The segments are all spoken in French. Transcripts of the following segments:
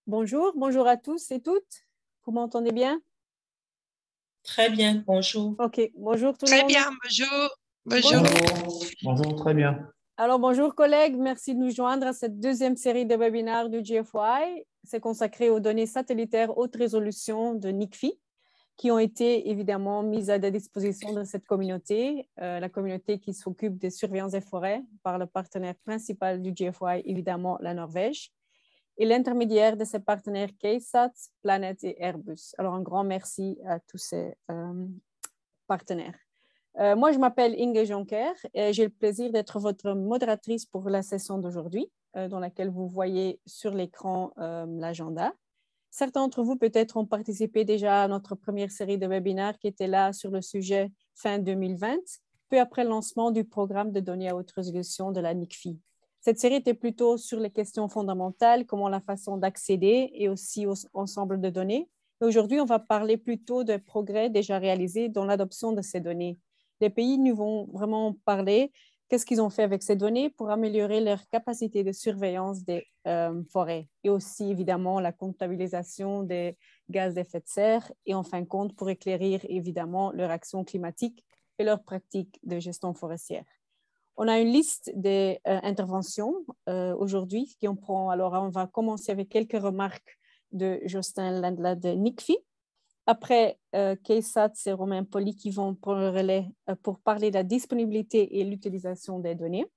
Bonjour, bonjour à tous et toutes. Vous m'entendez bien? Très bien, bonjour. Ok, bonjour tout le Très monde. bien, bonjour. Bonjour. Bonjour, bonjour, très bien. Alors, bonjour collègues, merci de nous joindre à cette deuxième série de webinaires du GFY. C'est consacré aux données satellitaires haute résolution de NICFI qui ont été évidemment mises à la disposition de cette communauté, la communauté qui s'occupe des surveillances des forêts par le partenaire principal du GFY, évidemment la Norvège, et l'intermédiaire de ses partenaires KSAT, Planet et Airbus. Alors, un grand merci à tous ces partenaires. Moi, je m'appelle Inge Jonker et j'ai le plaisir d'être votre modératrice pour la session d'aujourd'hui, dans laquelle vous voyez sur l'écran l'agenda. Certains d'entre vous peut-être ont participé déjà à notre première série de webinaires qui était là sur le sujet fin 2020, peu après le lancement du programme de données à haute résolution de la NICFI. Cette série était plutôt sur les questions fondamentales, comment la façon d'accéder et aussi aux ensembles de données. Aujourd'hui, on va parler plutôt des progrès déjà réalisés dans l'adoption de ces données. Les pays nous vont vraiment parler qu'est-ce qu'ils ont fait avec ces données pour améliorer leur capacité de surveillance des forêts et aussi évidemment la comptabilisation des gaz d'effet de serre et en fin de compte pour éclairer évidemment leur action climatique et leurs pratiques de gestion forestière. On a une liste des interventions aujourd'hui qui on prend. Alors, on va commencer avec quelques remarques de Jostein Lendla de NICFI. Après, KSAT et Romain Poli qui vont prendre le relais pour parler de la disponibilité et l'utilisation des données.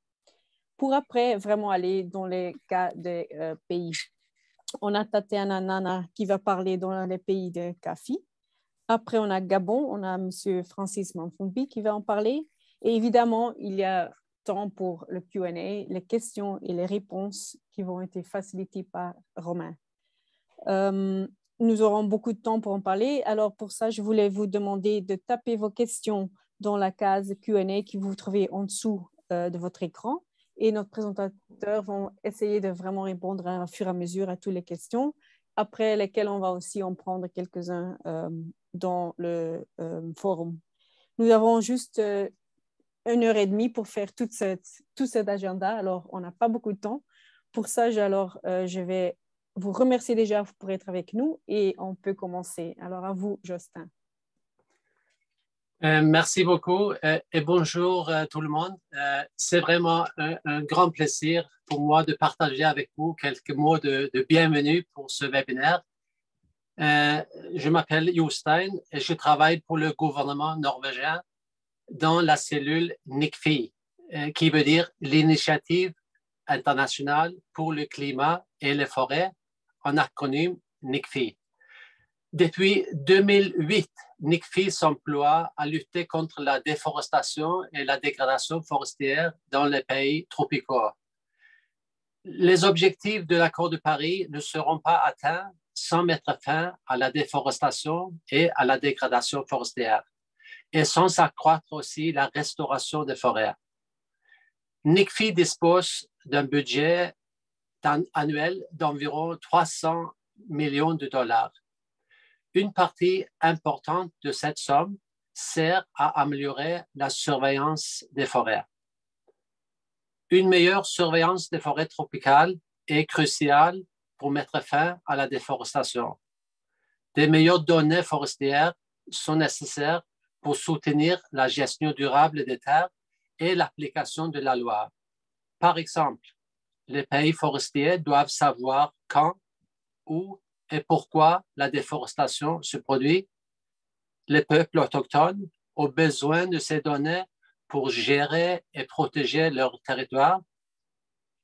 Pour après vraiment aller dans les cas des pays. On a Tatiana Nana qui va parler dans les pays de CAFI. Après, on a Gabon, on a M. Francis Manfumbi qui va en parler. Et évidemment, il y a temps pour le Q&A, les questions et les réponses qui vont être facilitées par Romain. Nous aurons beaucoup de temps pour en parler. Alors, pour ça, je voulais vous demander de taper vos questions dans la case Q&A que vous trouvez en dessous de votre écran. Et notre présentateur vont essayer de vraiment répondre à fur et à mesure à toutes les questions, après lesquelles on va aussi en prendre quelques-uns dans le forum. Nous avons juste 1h30 pour faire tout cet agenda. Alors, on n'a pas beaucoup de temps. Pour ça, je vais vous remercier déjà pour être avec nous et on peut commencer. Alors, à vous, Jostein. Merci beaucoup et bonjour tout le monde. C'est vraiment un grand plaisir pour moi de partager avec vous quelques mots de bienvenue pour ce webinaire. Je m'appelle Jostein et je travaille pour le gouvernement norvégien dans la cellule NICFI, qui veut dire l'Initiative internationale pour le climat et les forêts, en acronyme NICFI. Depuis 2008, NICFI s'emploie à lutter contre la déforestation et la dégradation forestière dans les pays tropicaux. Les objectifs de l'accord de Paris ne seront pas atteints sans mettre fin à la déforestation et à la dégradation forestière, et sans accroître aussi la restauration des forêts. NICFI dispose d'un budget annuel d'environ 300 millions de dollars. Une partie importante de cette somme sert à améliorer la surveillance des forêts. Une meilleure surveillance des forêts tropicales est cruciale pour mettre fin à la déforestation. Des meilleures données forestières sont nécessaires pour soutenir la gestion durable des terres et l'application de la loi. Par exemple, les pays forestiers doivent savoir quand, où et pourquoi la déforestation se produit. Les peuples autochtones ont besoin de ces données pour gérer et protéger leur territoire.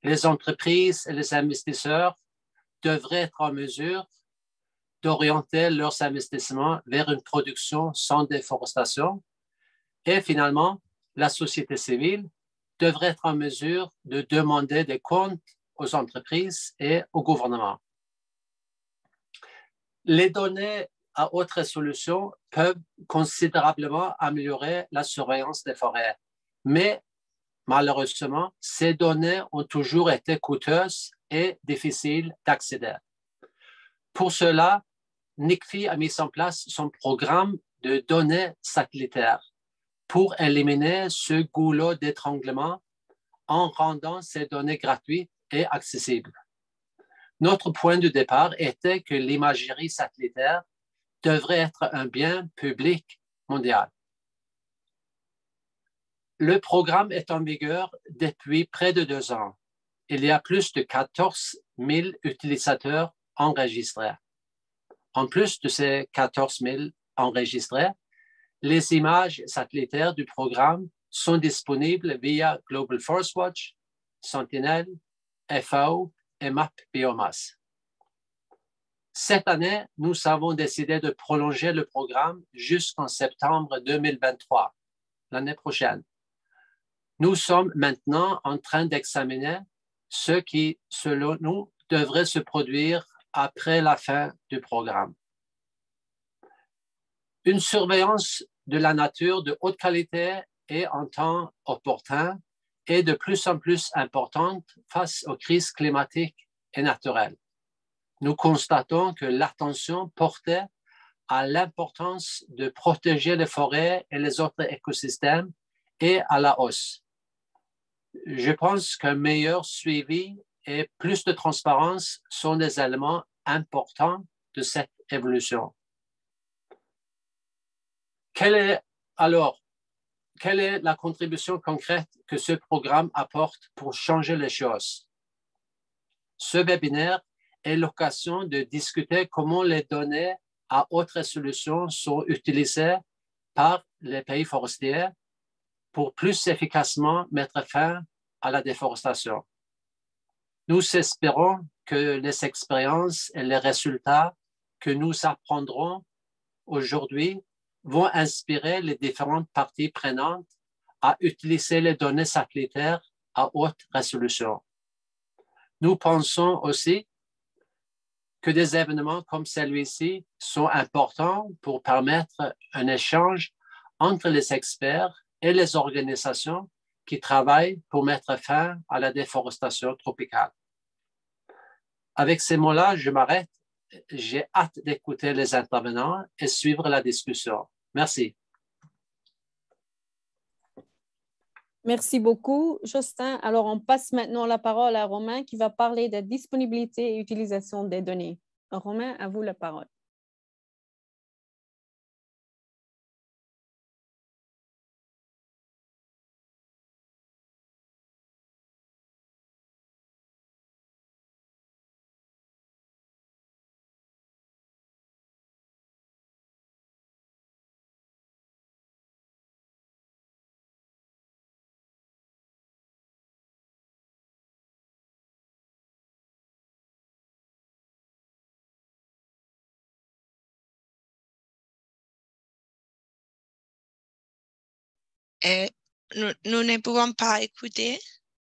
Les entreprises et les investisseurs devraient être en mesure d'orienter leurs investissements vers une production sans déforestation. Et finalement, la société civile devrait être en mesure de demander des comptes aux entreprises et au gouvernement. Les données à haute résolution peuvent considérablement améliorer la surveillance des forêts, mais malheureusement, ces données ont toujours été coûteuses et difficiles d'accéder. Pour cela, NICFI a mis en place son programme de données satellitaires pour éliminer ce goulot d'étranglement en rendant ces données gratuites et accessibles. Notre point de départ était que l'imagerie satellitaire devrait être un bien public mondial. Le programme est en vigueur depuis près de 2 ans. Il y a plus de 14 000 utilisateurs enregistrés. En plus de ces 14 000 enregistrés, les images satellitaires du programme sont disponibles via Global Force Watch, Sentinel, FAO et Map Biomasse. Cette année, nous avons décidé de prolonger le programme jusqu'en septembre 2023, l'année prochaine. Nous sommes maintenant en train d'examiner ce qui, selon nous, devrait se produire après la fin du programme. Une surveillance de la nature de haute qualité et en temps opportun est de plus en plus importante face aux crises climatiques et naturelles. Nous constatons que l'attention portée à l'importance de protéger les forêts et les autres écosystèmes est à la hausse. Je pense qu'un meilleur suivi et plus de transparence sont des éléments importants de cette évolution. Quelle est la contribution concrète que ce programme apporte pour changer les choses? Ce webinaire est l'occasion de discuter comment les données à haute résolution sont utilisées par les pays forestiers pour plus efficacement mettre fin à la déforestation. Nous espérons que les expériences et les résultats que nous apprendrons aujourd'hui vont inspirer les différentes parties prenantes à utiliser les données satellitaires à haute résolution. Nous pensons aussi que des événements comme celui-ci sont importants pour permettre un échange entre les experts et les organisations qui travaillent pour mettre fin à la déforestation tropicale. Avec ces mots-là, je m'arrête. J'ai hâte d'écouter les intervenants et suivre la discussion. Merci. Merci beaucoup, Justin. Alors, on passe maintenant la parole à Romain qui va parler de disponibilité et utilisation des données. Romain, à vous la parole. Nous ne pouvons pas écouter,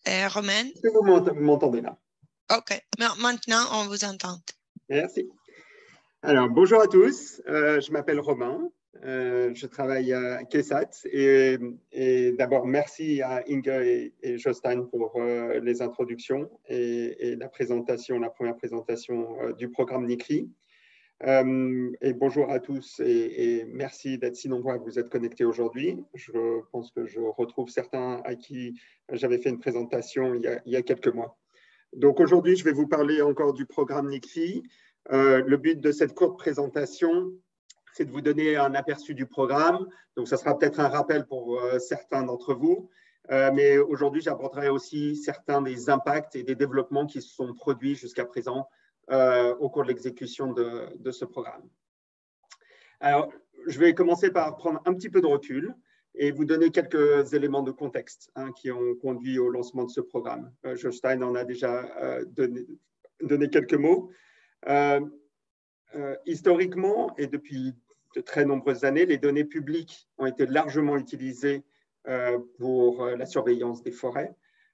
Romain. Vous m'entendez là? OK. Maintenant, on vous entend. Merci. Alors, bonjour à tous. Je m'appelle Romain. Je travaille à KESAT. Et d'abord, merci à Inge et Jostein pour les introductions et la présentation, la première présentation du programme NICFI. Et bonjour à tous et merci d'être si nombreux à vous être connectés aujourd'hui. Je pense que je retrouve certains à qui j'avais fait une présentation il y a quelques mois. Donc aujourd'hui, je vais vous parler encore du programme NICFI. Le but de cette courte présentation, c'est de vous donner un aperçu du programme. Donc ça sera peut-être un rappel pour certains d'entre vous. Mais aujourd'hui, j'aborderai aussi certains des impacts et des développements qui se sont produits jusqu'à présent au cours de l'exécution de ce programme. Alors, je vais commencer par prendre un petit peu de recul et vous donner quelques éléments de contexte qui ont conduit au lancement de ce programme. Jostein en a déjà donné quelques mots. Historiquement, et depuis de très nombreuses années, les données publiques ont été largement utilisées pour la surveillance des forêts.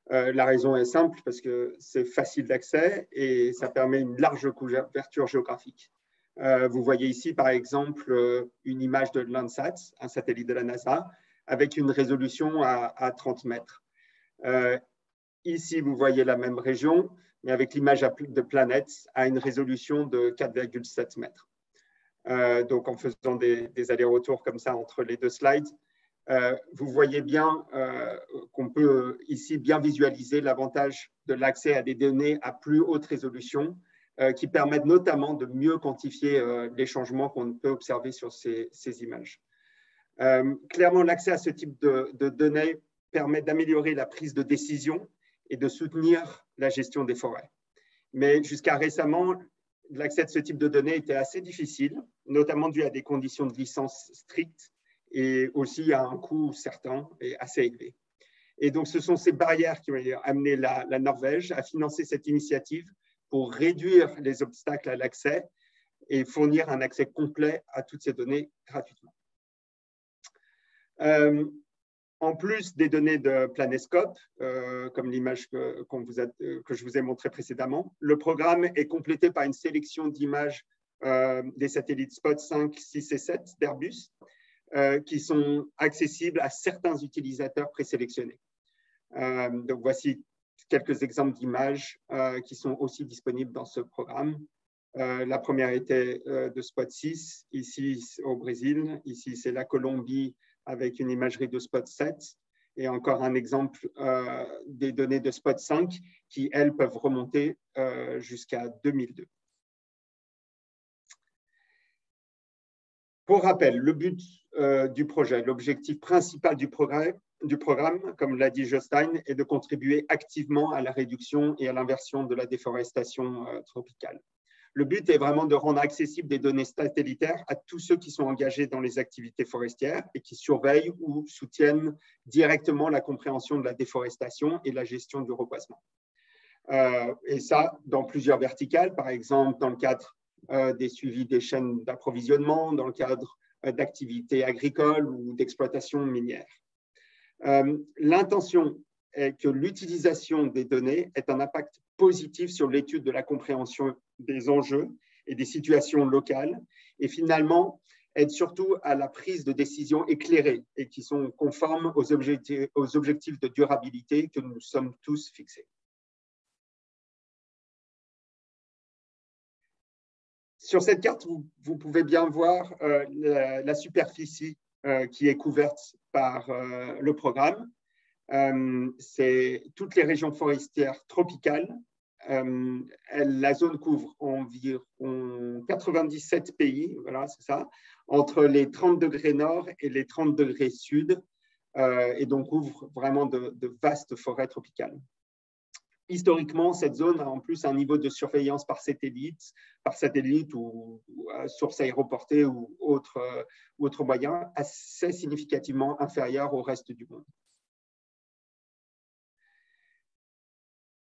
La raison est simple, parce que c'est facile d'accès et ça permet une large couverture géographique. Vous voyez ici, par exemple, une image de Landsat, un satellite de la NASA, avec une résolution à 30 mètres. Ici, vous voyez la même région, mais avec l'image de planète à une résolution de 4,7 mètres. Donc, en faisant des allers-retours comme ça entre les deux slides, vous voyez bien qu'on peut ici bien visualiser l'avantage de l'accès à des données à plus haute résolution qui permettent notamment de mieux quantifier les changements qu'on peut observer sur ces images. Clairement, l'accès à ce type de données permet d'améliorer la prise de décision et de soutenir la gestion des forêts. Mais jusqu'à récemment, l'accès de ce type de données était assez difficile, notamment dû à des conditions de licence strictes et aussi à un coût certain et assez élevé. Et donc, ce sont ces barrières qui ont amené la Norvège à financer cette initiative pour réduire les obstacles à l'accès et fournir un accès complet à toutes ces données gratuitement. En plus des données de Planescope, comme l'image que je vous ai montrée précédemment, le programme est complété par une sélection d'images des satellites Spot 5, 6 et 7 d'Airbus qui sont accessibles à certains utilisateurs présélectionnés. Donc, voici quelques exemples d'images qui sont aussi disponibles dans ce programme. La première était de Spot 6, ici au Brésil. Ici, c'est la Colombie avec une imagerie de Spot 7. Et encore un exemple des données de Spot 5 qui, elles, peuvent remonter jusqu'à 2002. Pour rappel, le but du projet, l'objectif principal du programme, comme l'a dit Jostein, est de contribuer activement à la réduction et à l'inversion de la déforestation tropicale. Le but est vraiment de rendre accessibles des données satellitaires à tous ceux qui sont engagés dans les activités forestières et qui surveillent ou soutiennent directement la compréhension de la déforestation et la gestion du reboisement. Et ça, dans plusieurs verticales, par exemple dans le cadre des suivis des chaînes d'approvisionnement, dans le cadre d'activités agricoles ou d'exploitation minière. L'intention est que l'utilisation des données ait un impact positif sur l'étude de la compréhension des enjeux et des situations locales et finalement aide surtout à la prise de décisions éclairées et qui sont conformes aux objectifs de durabilité que nous sommes tous fixés. Sur cette carte, vous pouvez bien voir la superficie qui est couverte par le programme. C'est toutes les régions forestières tropicales. La zone couvre environ 97 pays, voilà, c'est ça, entre les 30 degrés nord et les 30 degrés sud, et donc couvre vraiment de vastes forêts tropicales. Historiquement, cette zone a en plus un niveau de surveillance par satellite ou source aéroportée ou autre moyen assez significativement inférieur au reste du monde.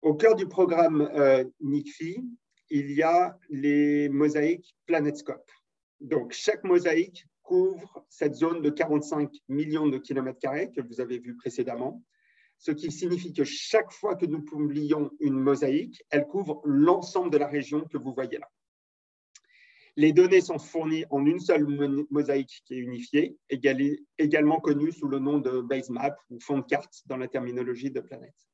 Au cœur du programme NICFI, il y a les mosaïques Planetscope. Donc, chaque mosaïque couvre cette zone de 45 millions de kilomètres carrés que vous avez vu précédemment, ce qui signifie que chaque fois que nous publions une mosaïque, elle couvre l'ensemble de la région que vous voyez là. Les données sont fournies en une seule mosaïque qui est unifiée, également connue sous le nom de base map ou fond de carte dans la terminologie de Planète.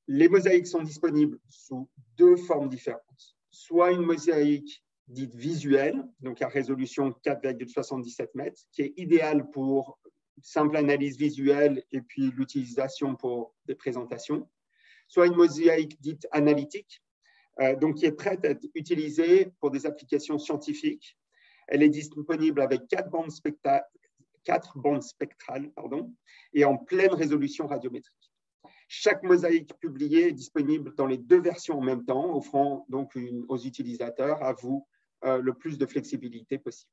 Les mosaïques sont disponibles sous deux formes différentes. Soit une mosaïque dite visuelle, donc à résolution 4,77 mètres, qui est idéale pour simple analyse visuelle et puis l'utilisation pour des présentations, soit une mosaïque dite analytique, donc qui est prête à être utilisée pour des applications scientifiques. Elle est disponible avec 4 bandes spectrales et en pleine résolution radiométrique. Chaque mosaïque publiée est disponible dans les deux versions en même temps, offrant donc aux utilisateurs, à vous, le plus de flexibilité possible.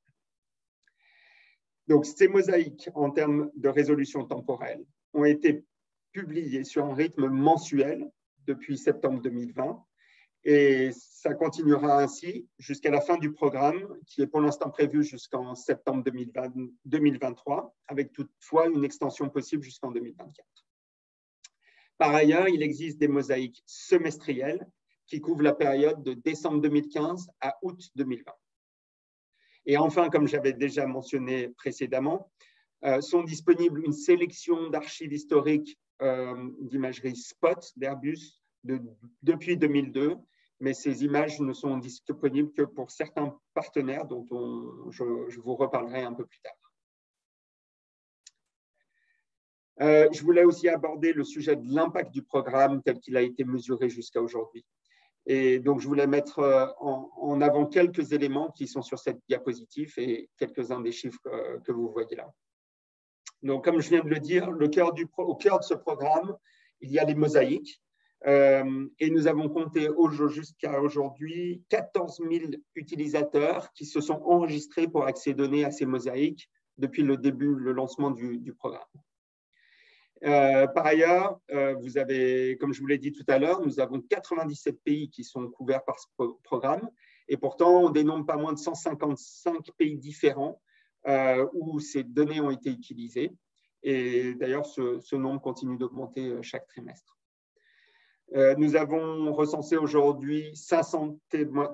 Donc, ces mosaïques, en termes de résolution temporelle, ont été publiées sur un rythme mensuel depuis septembre 2020 et ça continuera ainsi jusqu'à la fin du programme qui est pour l'instant prévu jusqu'en septembre 2023 avec toutefois une extension possible jusqu'en 2024. Par ailleurs, il existe des mosaïques semestrielles qui couvrent la période de décembre 2015 à août 2020. Et enfin, comme j'avais déjà mentionné précédemment, sont disponibles une sélection d'archives historiques d'imagerie Spot d'Airbus depuis 2002, mais ces images ne sont disponibles que pour certains partenaires dont je vous reparlerai un peu plus tard. Je voulais aussi aborder le sujet de l'impact du programme tel qu'il a été mesuré jusqu'à aujourd'hui. Et donc, je voulais mettre en avant quelques éléments qui sont sur cette diapositive et quelques-uns des chiffres que vous voyez là. Donc, comme je viens de le dire, au cœur de ce programme, il y a les mosaïques. Et nous avons compté jusqu'à aujourd'hui 14 000 utilisateurs qui se sont enregistrés pour accéder à ces mosaïques depuis le lancement du programme. Par ailleurs, vous avez, comme je vous l'ai dit tout à l'heure, nous avons 97 pays qui sont couverts par ce programme et pourtant on dénombre pas moins de 155 pays différents où ces données ont été utilisées et d'ailleurs ce nombre continue d'augmenter chaque trimestre. Nous avons recensé aujourd'hui 500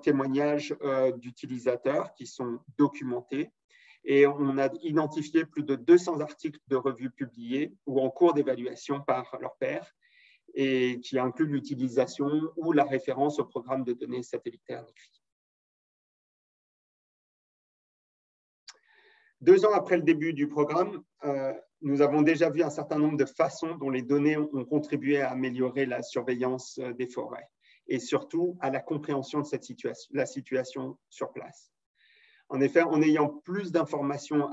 témoignages d'utilisateurs qui sont documentés. Et on a identifié plus de 200 articles de revues publiés ou en cours d'évaluation par leurs pairs et qui incluent l'utilisation ou la référence au programme de données satellitaires NICFI. 2 ans après le début du programme, nous avons déjà vu un certain nombre de façons dont les données ont contribué à améliorer la surveillance des forêts et surtout à la compréhension de la situation sur place. En effet, en ayant plus d'informations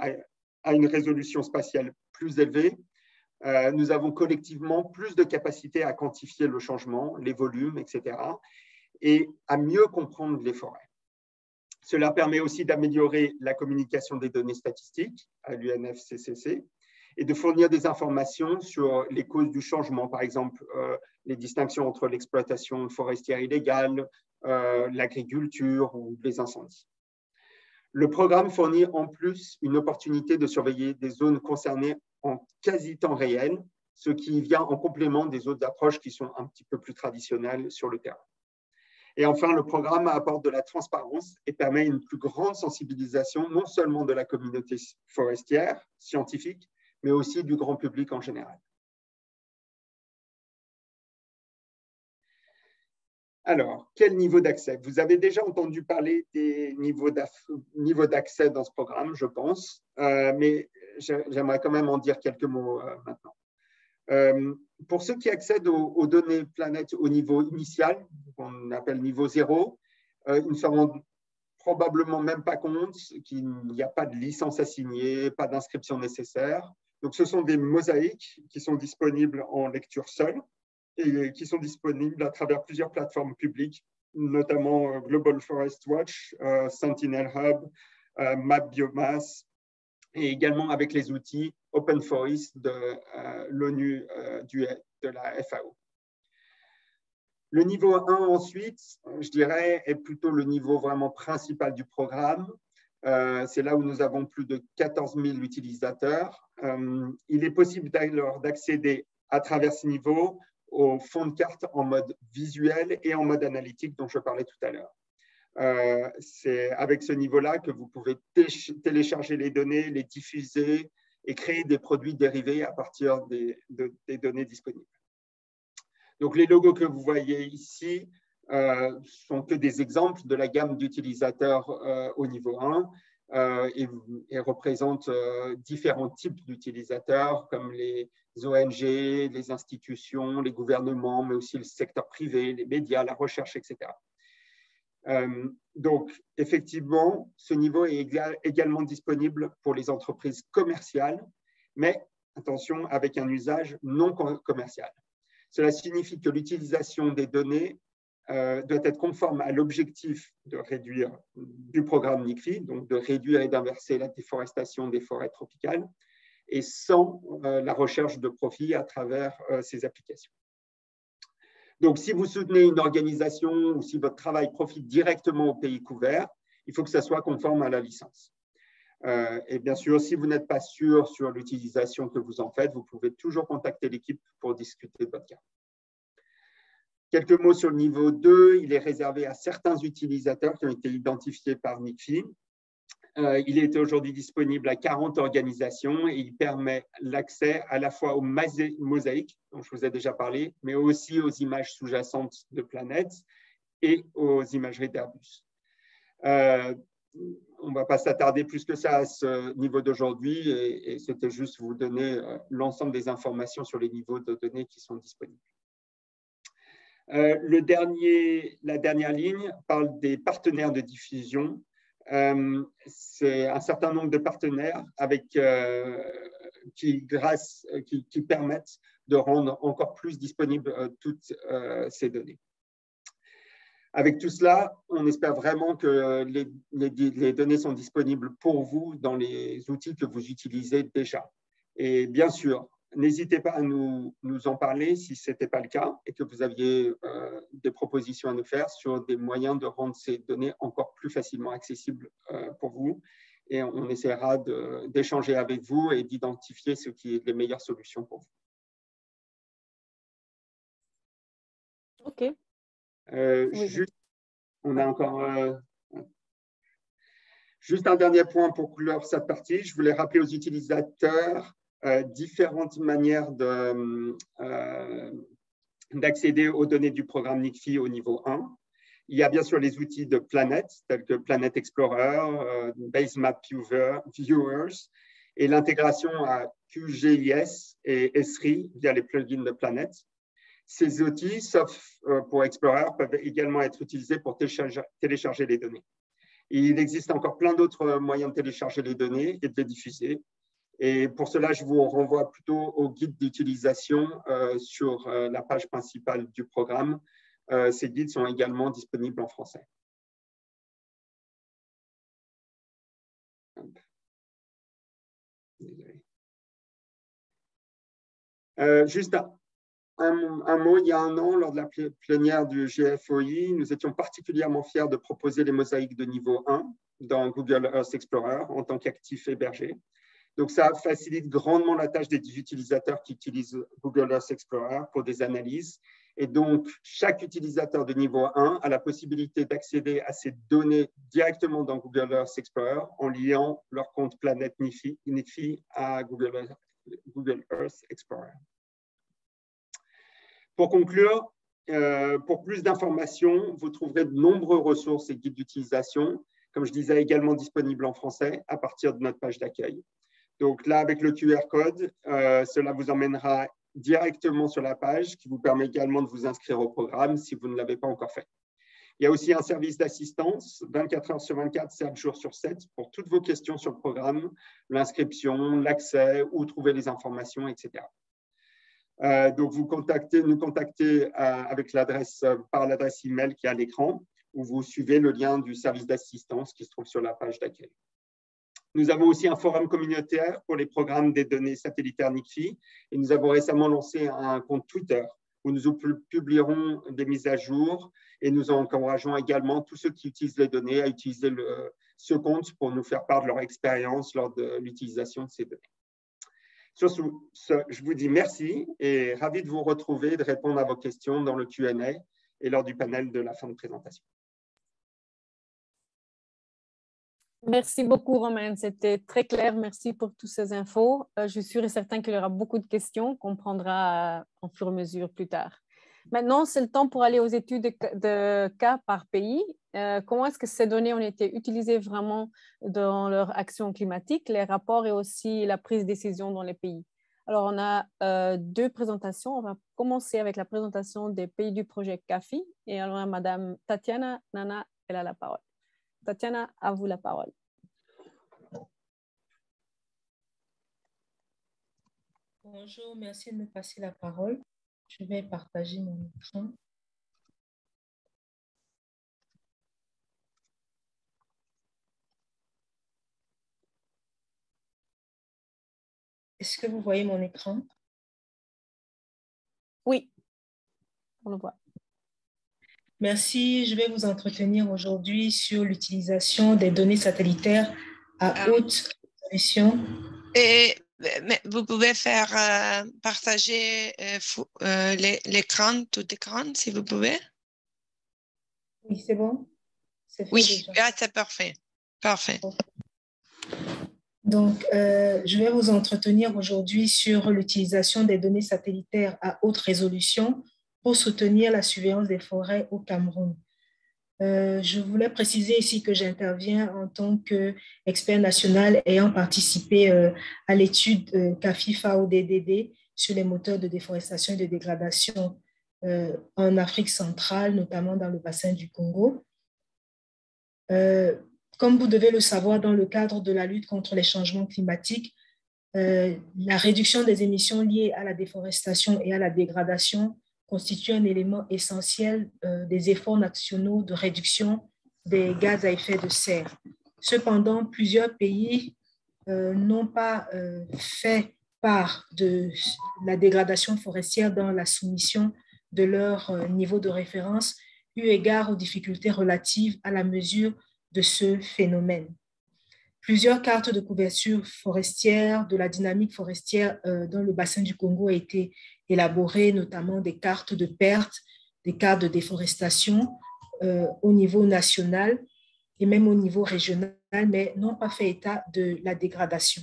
à une résolution spatiale plus élevée, nous avons collectivement plus de capacité à quantifier le changement, les volumes, etc., et à mieux comprendre les forêts. Cela permet aussi d'améliorer la communication des données statistiques à l'UNFCCC et de fournir des informations sur les causes du changement, par exemple les distinctions entre l'exploitation forestière illégale, l'agriculture ou les incendies. Le programme fournit en plus une opportunité de surveiller des zones concernées en quasi-temps réel, ce qui vient en complément des autres approches qui sont un petit peu plus traditionnelles sur le terrain. Et enfin, le programme apporte de la transparence et permet une plus grande sensibilisation non seulement de la communauté forestière, scientifique, mais aussi du grand public en général. Alors, quel niveau d'accès? Vous avez déjà entendu parler des niveaux d'accès dans ce programme, je pense, mais j'aimerais quand même en dire quelques mots maintenant. Pour ceux qui accèdent aux données planète au niveau initial, qu'on appelle niveau 0, ils ne se rendent probablement même pas compte qu'il n'y a pas de licence assignée, pas d'inscription nécessaire. Donc, ce sont des mosaïques qui sont disponibles en lecture seule et qui sont disponibles à travers plusieurs plateformes publiques, notamment Global Forest Watch, Sentinel Hub, Map Biomass, et également avec les outils Open Forest de l'ONU, de la FAO. Le niveau 1 ensuite, je dirais, est plutôt le niveau vraiment principal du programme. C'est là où nous avons plus de 14 000 utilisateurs. Il est possible d'accéder à travers ce niveau au fond de carte en mode visuel et en mode analytique dont je parlais tout à l'heure. C'est avec ce niveau-là que vous pouvez télécharger les données, les diffuser et créer des produits dérivés à partir des données disponibles. Donc, les logos que vous voyez ici sont que des exemples de la gamme d'utilisateurs au niveau 1 et représentent différents types d'utilisateurs comme les ONG, les institutions, les gouvernements, mais aussi le secteur privé, les médias, la recherche, etc. Donc, effectivement, ce niveau est également disponible pour les entreprises commerciales, mais attention, avec un usage non commercial. Cela signifie que l'utilisation des données doit être conforme à l'objectif de réduire du programme NICFI, donc de réduire et d'inverser la déforestation des forêts tropicales, et sans la recherche de profit à travers ces applications. Donc, si vous soutenez une organisation ou si votre travail profite directement au pays couvert, il faut que ça soit conforme à la licence. Et bien sûr, si vous n'êtes pas sûr sur l'utilisation que vous en faites, vous pouvez toujours contacter l'équipe pour discuter de votre cas. Quelques mots sur le niveau 2, il est réservé à certains utilisateurs qui ont été identifiés par NICFI. Il est aujourd'hui disponible à 40 organisations et il permet l'accès à la fois aux mosaïques, dont je vous ai déjà parlé, mais aussi aux images sous-jacentes de planètes et aux imageries d'Airbus. On ne va pas s'attarder plus que ça à ce niveau d'aujourd'hui et c'était juste vous donner l'ensemble des informations sur les niveaux de données qui sont disponibles. La dernière ligne parle des partenaires de diffusion. C'est un certain nombre de partenaires qui permettent de rendre encore plus disponibles toutes ces données. Avec tout cela, on espère vraiment que les données sont disponibles pour vous dans les outils que vous utilisez déjà. Et bien sûr, n'hésitez pas à nous en parler si ce n'était pas le cas et que vous aviez des propositions à nous faire sur des moyens de rendre ces données encore plus facilement accessibles pour vous. Et on essaiera d'échanger avec vous et d'identifier ce qui est les meilleures solutions pour vous. OK. Oui. On a encore juste un dernier point pour clore cette partie. Je voulais rappeler aux utilisateurs différentes manières d'accéder aux données du programme NICFI au niveau 1. Il y a bien sûr les outils de Planet, tels que Planet Explorer, Basemap Viewers, et l'intégration à QGIS et Esri via les plugins de Planet. Ces outils, sauf pour Explorer, peuvent également être utilisés pour télécharger les données. Et il existe encore plein d'autres moyens de télécharger les données et de les diffuser. Et pour cela, je vous renvoie plutôt au guide d'utilisation sur la page principale du programme. Ces guides sont également disponibles en français. Juste un mot, il y a un an, lors de la plénière du GFOI, nous étions particulièrement fiers de proposer les mosaïques de niveau 1 dans Google Earth Explorer en tant qu'actif hébergé. Donc, ça facilite grandement la tâche des utilisateurs qui utilisent Google Earth Explorer pour des analyses. Et donc, chaque utilisateur de niveau 1 a la possibilité d'accéder à ces données directement dans Google Earth Explorer en liant leur compte Planet NICFI à Google Earth Explorer. Pour conclure, pour plus d'informations, vous trouverez de nombreuses ressources et guides d'utilisation, comme je disais, également disponibles en français à partir de notre page d'accueil. Donc là, avec le QR code, cela vous emmènera directement sur la page qui vous permet également de vous inscrire au programme si vous ne l'avez pas encore fait. Il y a aussi un service d'assistance 24 heures sur 24, 7 jours sur 7 pour toutes vos questions sur le programme, l'inscription, l'accès, où trouver les informations, etc. Donc, nous contactez avec par l'adresse email qui est à l'écran ou vous suivez le lien du service d'assistance qui se trouve sur la page d'accueil. Nous avons aussi un forum communautaire pour les programmes des données satellitaires NICFI et nous avons récemment lancé un compte Twitter où nous publierons des mises à jour et nous encourageons également tous ceux qui utilisent les données à utiliser ce compte pour nous faire part de leur expérience lors de l'utilisation de ces données. Sur ce, je vous dis merci et ravi de vous retrouver et de répondre à vos questions dans le Q&A et lors du panel de la fin de présentation. Merci beaucoup, Romain. C'était très clair. Merci pour toutes ces infos. Je suis sûre et certain qu'il y aura beaucoup de questions qu'on prendra en fur et à mesure plus tard. Maintenant, c'est le temps pour aller aux études de cas par pays. Comment est-ce que ces données ont été utilisées vraiment dans leur action climatique, les rapports et aussi la prise de décision dans les pays? Alors, on a deux présentations. On va commencer avec la présentation des pays du projet CAFI. Et alors, Madame Tatiana Nana, elle a la parole. Tatiana, à vous la parole. Bonjour, merci de me passer la parole. Je vais partager mon écran. Est-ce que vous voyez mon écran? Oui, on le voit. Merci. Je vais vous entretenir aujourd'hui sur l'utilisation des données satellitaires à haute résolution. Mais vous pouvez faire partager l'écran, tout écran, si vous pouvez. Oui, c'est bon? Oui, c'est parfait. Parfait. Donc, je vais vous entretenir aujourd'hui sur l'utilisation des données satellitaires à haute résolution pour soutenir la surveillance des forêts au Cameroun. Je voulais préciser ici que j'interviens en tant qu'expert national ayant participé à l'étude CAFI-FAO-DDD sur les moteurs de déforestation et de dégradation en Afrique centrale, notamment dans le bassin du Congo. Comme vous devez le savoir, dans le cadre de la lutte contre les changements climatiques, la réduction des émissions liées à la déforestation et à la dégradation constitue un élément essentiel des efforts nationaux de réduction des gaz à effet de serre. Cependant, plusieurs pays n'ont pas fait part de la dégradation forestière dans la soumission de leur niveau de référence, eu égard aux difficultés relatives à la mesure de ce phénomène. Plusieurs cartes de couverture forestière, de la dynamique forestière dans le bassin du Congo ont été élaborées, notamment des cartes de perte, des cartes de déforestation au niveau national et même au niveau régional, mais n'ont pas fait état de la dégradation.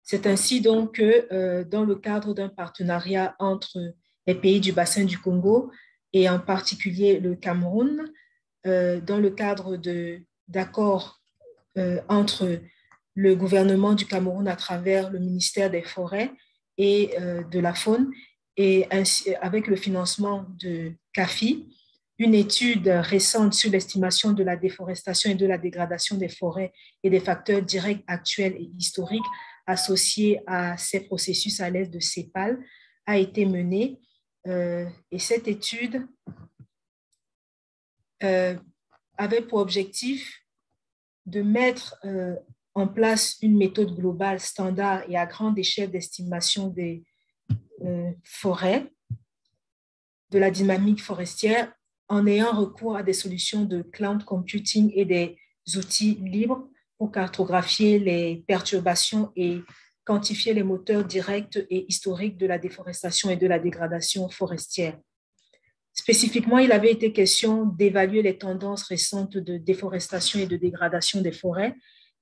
C'est ainsi donc que dans le cadre d'un partenariat entre les pays du bassin du Congo et en particulier le Cameroun, dans le cadre d'accords entre le gouvernement du Cameroun à travers le ministère des Forêts et de la Faune, et ainsi, avec le financement de CAFI, une étude récente sur l'estimation de la déforestation et de la dégradation des forêts et des facteurs directs actuels et historiques associés à ces processus à l'aide de CEPAL a été menée. Et cette étude avait pour objectif de mettre en place une méthode globale standard et à grande échelle d'estimation des forêts, de la dynamique forestière, en ayant recours à des solutions de cloud computing et des outils libres pour cartographier les perturbations et quantifier les moteurs directs et historiques de la déforestation et de la dégradation forestière. Spécifiquement, il avait été question d'évaluer les tendances récentes de déforestation et de dégradation des forêts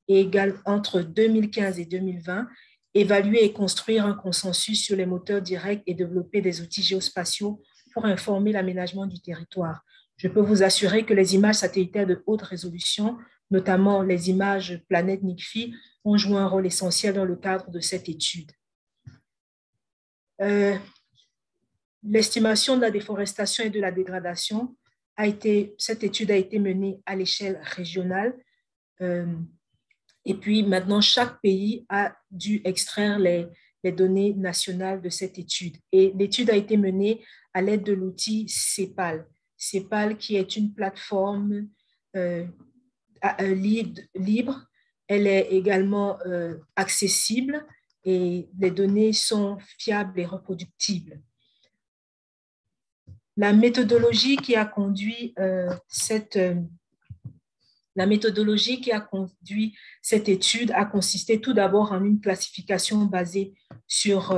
et entre 2015 et 2020, évaluer et construire un consensus sur les moteurs directs et développer des outils géospatiaux pour informer l'aménagement du territoire. Je peux vous assurer que les images satellitaires de haute résolution, notamment les images planète NICFI, ont joué un rôle essentiel dans le cadre de cette étude. L'estimation de la déforestation et de la dégradation cette étude a été menée à l'échelle régionale. Et puis maintenant, chaque pays a dû extraire les données nationales de cette étude. Et l'étude a été menée à l'aide de l'outil CEPAL. CEPAL qui est une plateforme libre. Elle est également accessible et les données sont fiables et reproductibles. La méthodologie qui a conduit cette étude a consisté tout d'abord en une classification basée sur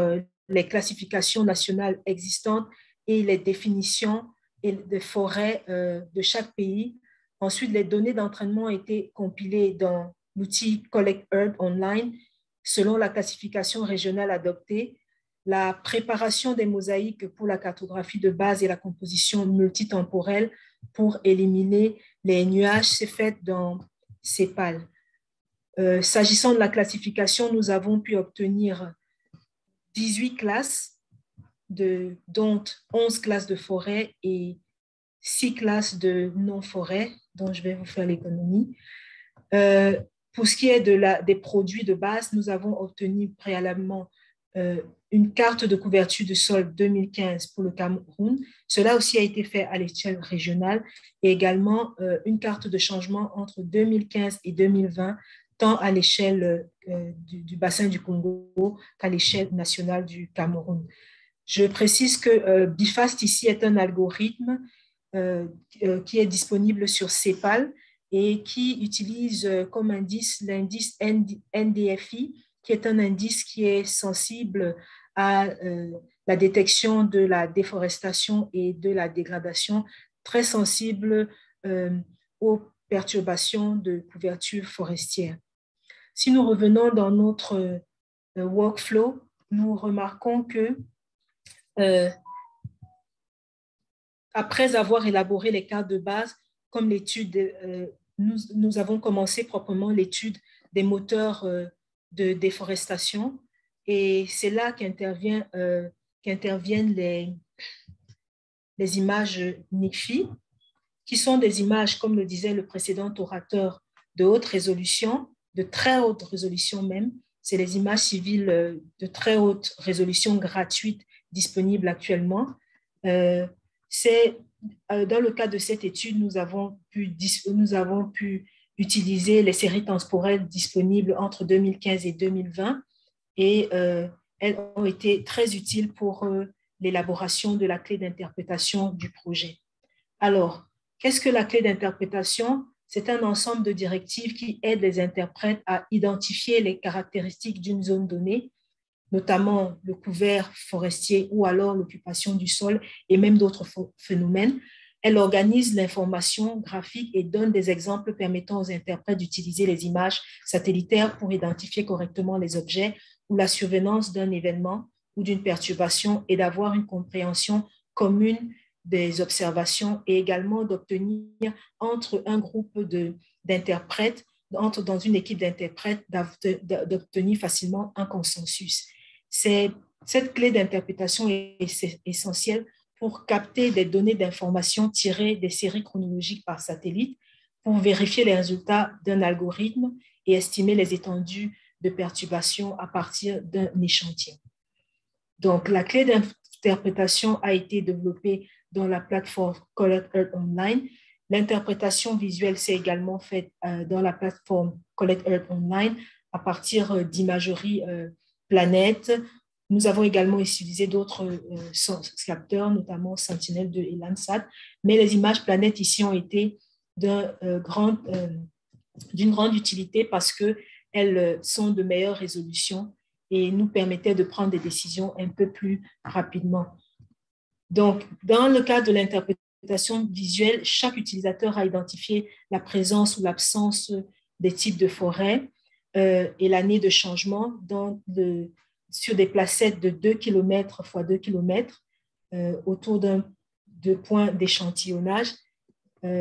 les classifications nationales existantes et les définitions des forêts de chaque pays. Ensuite, les données d'entraînement ont été compilées dans l'outil Collect Earth Online selon la classification régionale adoptée. La préparation des mosaïques pour la cartographie de base et la composition multitemporelle pour éliminer les nuages s'est faite dans CEPAL. S'agissant de la classification, nous avons pu obtenir 18 classes, dont 11 classes de forêt et 6 classes de non-forêt, dont je vais vous faire l'économie. Pour ce qui est des produits de base, nous avons obtenu préalablement une carte de couverture de sol 2015 pour le Cameroun. Cela aussi a été fait à l'échelle régionale et également une carte de changement entre 2015 et 2020, tant à l'échelle du bassin du Congo qu'à l'échelle nationale du Cameroun. Je précise que BIFAST ici est un algorithme qui est disponible sur CEPAL et qui utilise comme indice l'indice NDFI, qui est un indice qui est sensible à la détection de la déforestation et de la dégradation, très sensible aux perturbations de couverture forestière. Si nous revenons dans notre workflow, nous remarquons que après avoir élaboré les cartes de base, comme l'étude, nous avons commencé proprement l'étude des moteurs de déforestation et c'est là qu'interviennent les images NICFI, qui sont des images, comme le disait le précédent orateur, de haute résolution, de très haute résolution même. C'est les images civiles de très haute résolution gratuites disponibles actuellement. Dans le cadre de cette étude, nous avons pu utiliser les séries temporelles disponibles entre 2015 et 2020 et elles ont été très utiles pour l'élaboration de la clé d'interprétation du projet. Alors, qu'est-ce que la clé d'interprétation? C'est un ensemble de directives qui aident les interprètes à identifier les caractéristiques d'une zone donnée, notamment le couvert forestier ou alors l'occupation du sol et même d'autres phénomènes. Elle organise l'information graphique et donne des exemples permettant aux interprètes d'utiliser les images satellitaires pour identifier correctement les objets ou la survenance d'un événement ou d'une perturbation et d'avoir une compréhension commune des observations et également d'obtenir entre un groupe d'interprètes, dans une équipe d'interprètes, d'obtenir facilement un consensus. Cette clé d'interprétation est essentielle pour capter des données d'information tirées des séries chronologiques par satellite, pour vérifier les résultats d'un algorithme et estimer les étendues de perturbations à partir d'un échantillon. Donc, la clé d'interprétation a été développée dans la plateforme Collect Earth Online. L'interprétation visuelle s'est également faite dans la plateforme Collect Earth Online à partir d'imagerie planète. Nous avons également utilisé d'autres capteurs, notamment Sentinel-2 et Landsat, mais les images planètes ici ont été d'une grande utilité parce qu'elles sont de meilleure résolution et nous permettaient de prendre des décisions un peu plus rapidement. Donc, dans le cadre de l'interprétation visuelle, chaque utilisateur a identifié la présence ou l'absence des types de forêts et l'année de changement sur des placettes de 2 km x 2 km autour de points d'échantillonnage.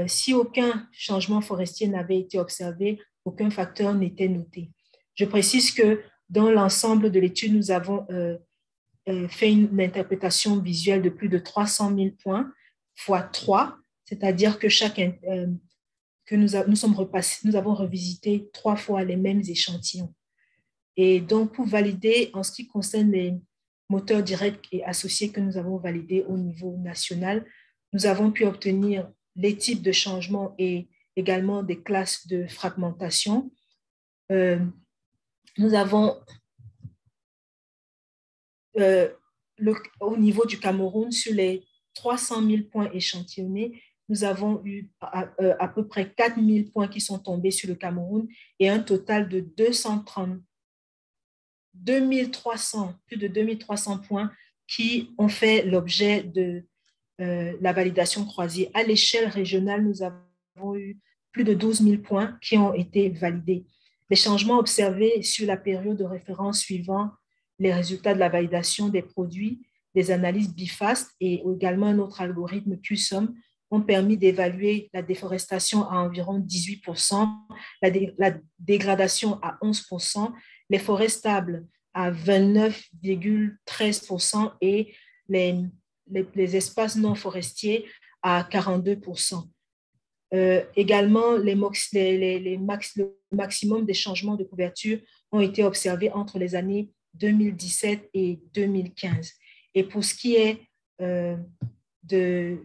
Si aucun changement forestier n'avait été observé, aucun facteur n'était noté. Je précise que dans l'ensemble de l'étude, nous avons fait une interprétation visuelle de plus de 300 000 points fois 3, c'est-à-dire que nous avons revisité 3 fois les mêmes échantillons. Et donc, pour valider, en ce qui concerne les moteurs directs et associés que nous avons validés au niveau national, nous avons pu obtenir les types de changements et également des classes de fragmentation. Nous avons, au niveau du Cameroun, sur les 300 000 points échantillonnés, nous avons eu à peu près 4 000 points qui sont tombés sur le Cameroun et un total de plus de 2300 points qui ont fait l'objet de la validation croisée. À l'échelle régionale, nous avons eu plus de 12 000 points qui ont été validés. Les changements observés sur la période de référence suivant les résultats de la validation des produits, des analyses BIFAST et également un autre algorithme QSUM ont permis d'évaluer la déforestation à environ 18%, la dégradation à 11%, les forêts stables à 29,13% et les espaces non forestiers à 42%. Également, le maximum des changements de couverture ont été observés entre les années 2017 et 2015. Et pour ce qui est des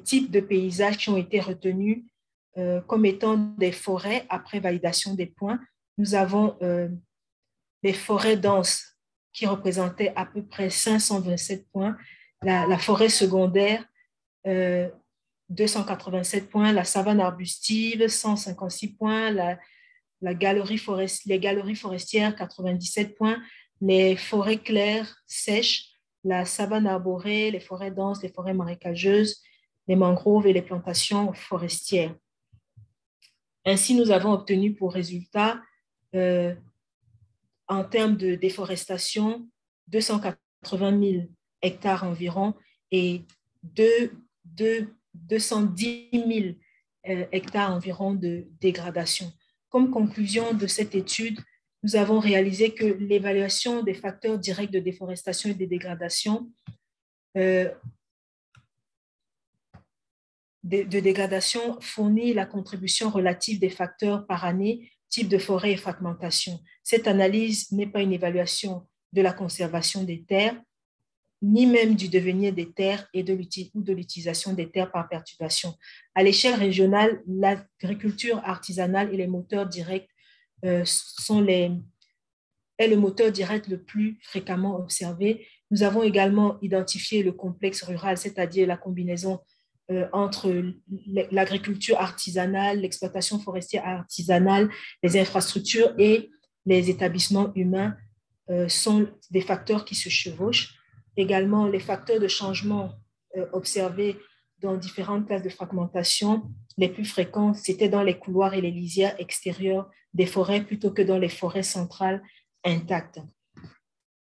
types de paysages qui ont été retenus comme étant des forêts après validation des points, nous avons les forêts denses qui représentaient à peu près 527 points, la forêt secondaire 287 points, la savane arbustive 156 points, les galeries forestières 97 points, les forêts claires sèches, la savane arborée, les forêts denses, les forêts marécageuses, les mangroves et les plantations forestières. Ainsi, nous avons obtenu pour résultat, en termes de déforestation, 280 000 hectares environ et 210 000 hectares environ de dégradation. Comme conclusion de cette étude, nous avons réalisé que l'évaluation des facteurs directs de déforestation et de dégradation de dégradation fournit la contribution relative des facteurs par année, type de forêt et fragmentation. Cette analyse n'est pas une évaluation de la conservation des terres, ni même du devenir des terres et de l'utilisation des terres par perturbation. À l'échelle régionale, l'agriculture artisanale et les moteurs directs est le moteur direct le plus fréquemment observé. Nous avons également identifié le complexe rural, c'est-à-dire la combinaison entre l'agriculture artisanale, l'exploitation forestière artisanale, les infrastructures et les établissements humains sont des facteurs qui se chevauchent. Également, les facteurs de changement observés dans différentes classes de fragmentation, les plus fréquents, c'était dans les couloirs et les lisières extérieures des forêts plutôt que dans les forêts centrales intactes.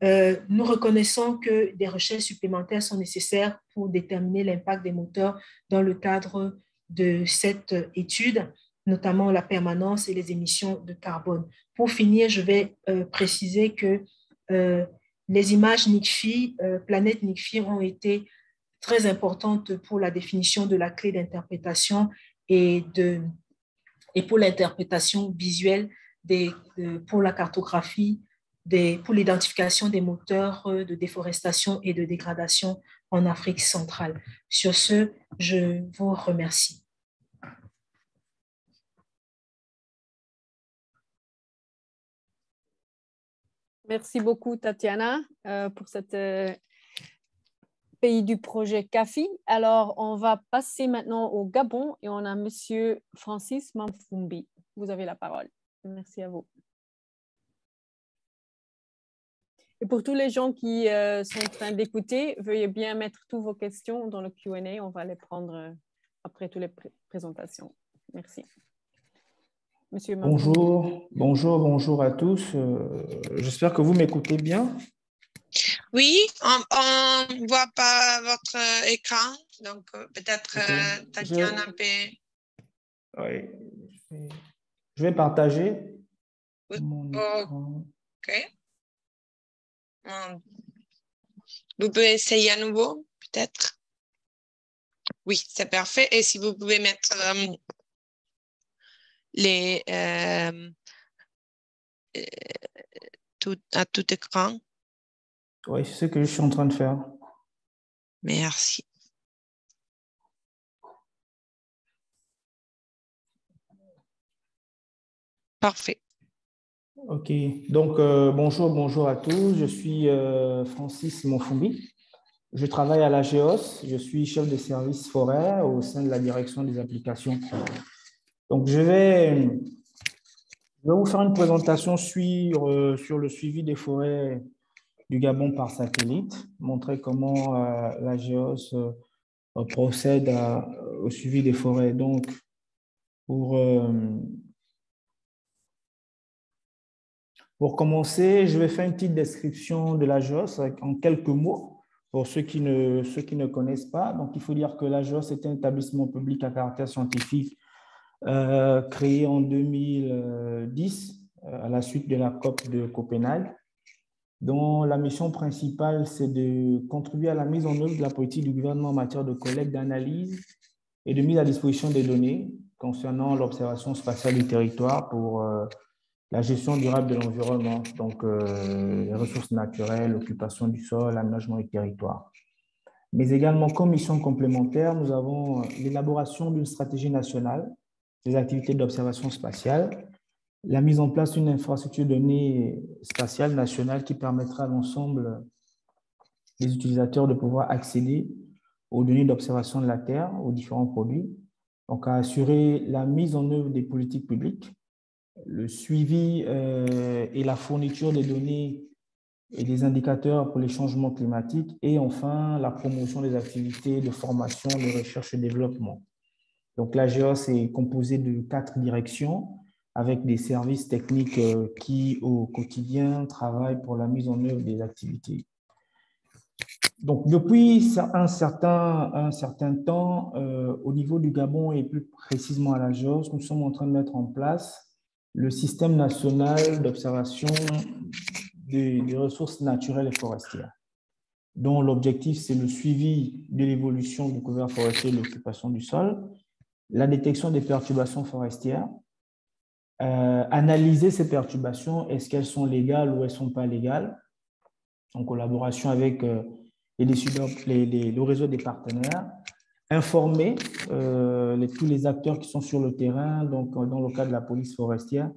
Nous reconnaissons que des recherches supplémentaires sont nécessaires pour déterminer l'impact des moteurs dans le cadre de cette étude, notamment la permanence et les émissions de carbone. Pour finir, je vais préciser que les images NICFI, planète NICFI, ont été très importantes pour la définition de la clé d'interprétation et pour l'interprétation visuelle, pour la cartographie, pour l'identification des moteurs de déforestation et de dégradation en Afrique centrale. Sur ce, je vous remercie. Merci beaucoup, Tatiana, pour cette pays du projet CAFI. Alors, on va passer maintenant au Gabon et on a M. Francis Mamfoumbi. Vous avez la parole. Merci à vous. Et pour tous les gens qui sont en train d'écouter, veuillez bien mettre toutes vos questions dans le Q&A. On va les prendre après toutes les présentations. Merci. Monsieur Mamfoumbi. Bonjour à tous. J'espère que vous m'écoutez bien. Oui, on ne voit pas votre écran, donc peut-être Tatiana peut... Oui. Je vais partager mon écran. OK. Vous pouvez essayer à nouveau, peut-être? Oui, c'est parfait. Et si vous pouvez mettre à tout écran. Oui, c'est ce que je suis en train de faire. Merci. Parfait. OK. Donc, bonjour à tous. Je suis Francis Mamfoumbi. Je travaille à la GEOS. Je suis chef de service forêt au sein de la direction des applications. Donc, je vais vous faire une présentation sur le suivi des forêts du Gabon par satellite, montrer comment la GEOS procède au suivi des forêts. Donc, pour commencer, je vais faire une petite description de la GEOS en quelques mots pour ceux qui ne connaissent pas. Donc, il faut dire que la GEOS est un établissement public à caractère scientifique créé en 2010 à la suite de la COP de Copenhague, dont la mission principale, c'est de contribuer à la mise en œuvre de la politique du gouvernement en matière de collecte, d'analyse et de mise à disposition des données concernant l'observation spatiale du territoire pour la gestion durable de l'environnement, donc les ressources naturelles, l'occupation du sol, l'aménagement du territoire. Mais également, comme mission complémentaire, nous avons l'élaboration d'une stratégie nationale des activités d'observation spatiale, la mise en place d'une infrastructure de données spatiale nationale qui permettra à l'ensemble des utilisateurs de pouvoir accéder aux données d'observation de la Terre, aux différents produits, donc à assurer la mise en œuvre des politiques publiques, le suivi et la fourniture des données et des indicateurs pour les changements climatiques et enfin la promotion des activités de formation, de recherche et développement. Donc la GEOS est composée de 4 directions avec des services techniques qui au quotidien travaillent pour la mise en œuvre des activités. Donc depuis un certain temps, au niveau du Gabon et plus précisément à la GEOS, nous sommes en train de mettre en place le système national d'observation des ressources naturelles et forestières. dont l'objectif, c'est le suivi de l'évolution du couvert forestier et de l'occupation du sol, la détection des perturbations forestières, analyser ces perturbations, est-ce qu'elles sont légales ou elles ne sont pas légales, en collaboration avec les décideurs, le réseau des partenaires, informer tous les acteurs qui sont sur le terrain, donc dans le cas de la police forestière,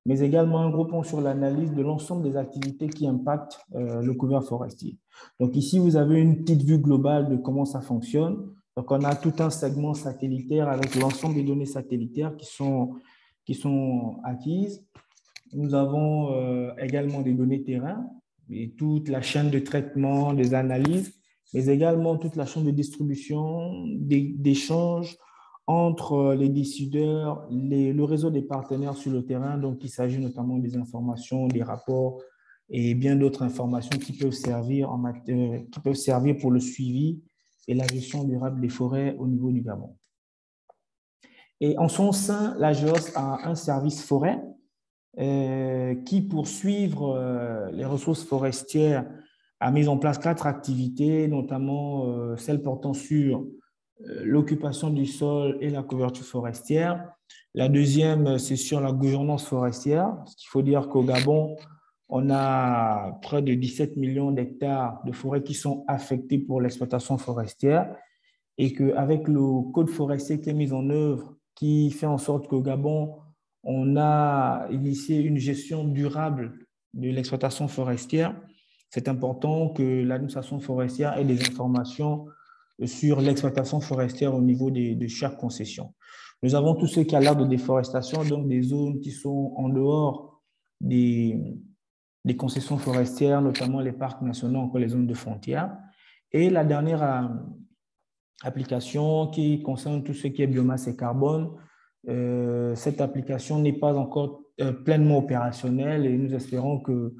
mais également un gros point sur l'analyse de l'ensemble des activités qui impactent le couvert forestier. Donc ici, vous avez une petite vue globale de comment ça fonctionne. Donc on a tout un segment satellitaire avec l'ensemble des données satellitaires qui sont acquises. Nous avons également des données terrain et toute la chaîne de traitement, des analyses, mais également toute la chaîne de distribution, d'échanges entre les décideurs, le réseau des partenaires sur le terrain. Donc, il s'agit notamment des informations, des rapports et bien d'autres informations qui peuvent servir pour le suivi et la gestion durable des forêts au niveau du Gabon. Et en son sein, la GEOS a un service forêt qui, pour suivre les ressources forestières, a mis en place 4 activités, notamment celles portant sur l'occupation du sol et la couverture forestière. La deuxième, c'est sur la gouvernance forestière. Parce qu'il faut dire qu'au Gabon, on a près de 17 millions d'hectares de forêts qui sont affectés pour l'exploitation forestière et qu'avec le code forestier qui est mis en œuvre, qui fait en sorte qu'au Gabon, on a initié une gestion durable de l'exploitation forestière. C'est important que l'administration forestière ait des informations sur l'exploitation forestière au niveau de chaque concession. Nous avons tout ce qui a l'air de déforestation, donc des zones qui sont en dehors des concessions forestières, notamment les parcs nationaux, encore les zones de frontières. Et la dernière application qui concerne tout ce qui est biomasse et carbone, cette application n'est pas encore pleinement opérationnelle et nous espérons que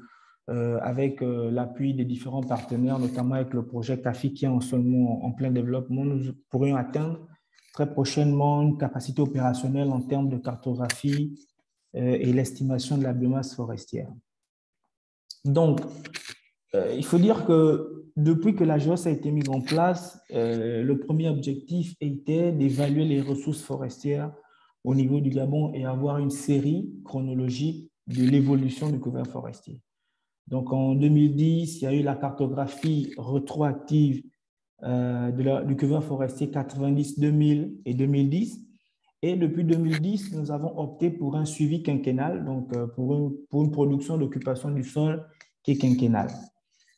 avec l'appui des différents partenaires, notamment avec le projet CAFI qui est en plein développement, nous pourrions atteindre très prochainement une capacité opérationnelle en termes de cartographie et l'estimation de la biomasse forestière. Donc, il faut dire que depuis que la GEOS a été mise en place, le premier objectif était d'évaluer les ressources forestières au niveau du Gabon et avoir une série chronologique de l'évolution du couvert forestier. Donc, en 2010, il y a eu la cartographie rétroactive du couvert forestier 90, 2000 et 2010. Et depuis 2010, nous avons opté pour un suivi quinquennal, donc pour une production d'occupation du sol qui est quinquennale.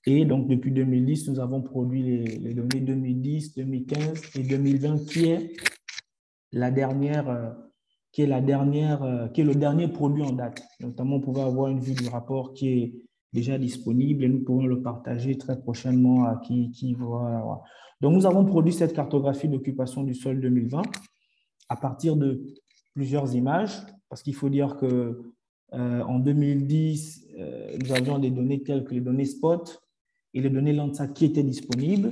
Et donc, depuis 2010, nous avons produit les données 2010, 2015 et 2020, qui est le dernier produit en date. Notamment, on pouvait avoir une vue du rapport qui est déjà disponible et nous pourrons le partager très prochainement à qui voit. Donc, nous avons produit cette cartographie d'occupation du sol 2020 à partir de plusieurs images, parce qu'il faut dire que en 2010, nous avions des données telles que les données SPOT et les données Landsat qui étaient disponibles.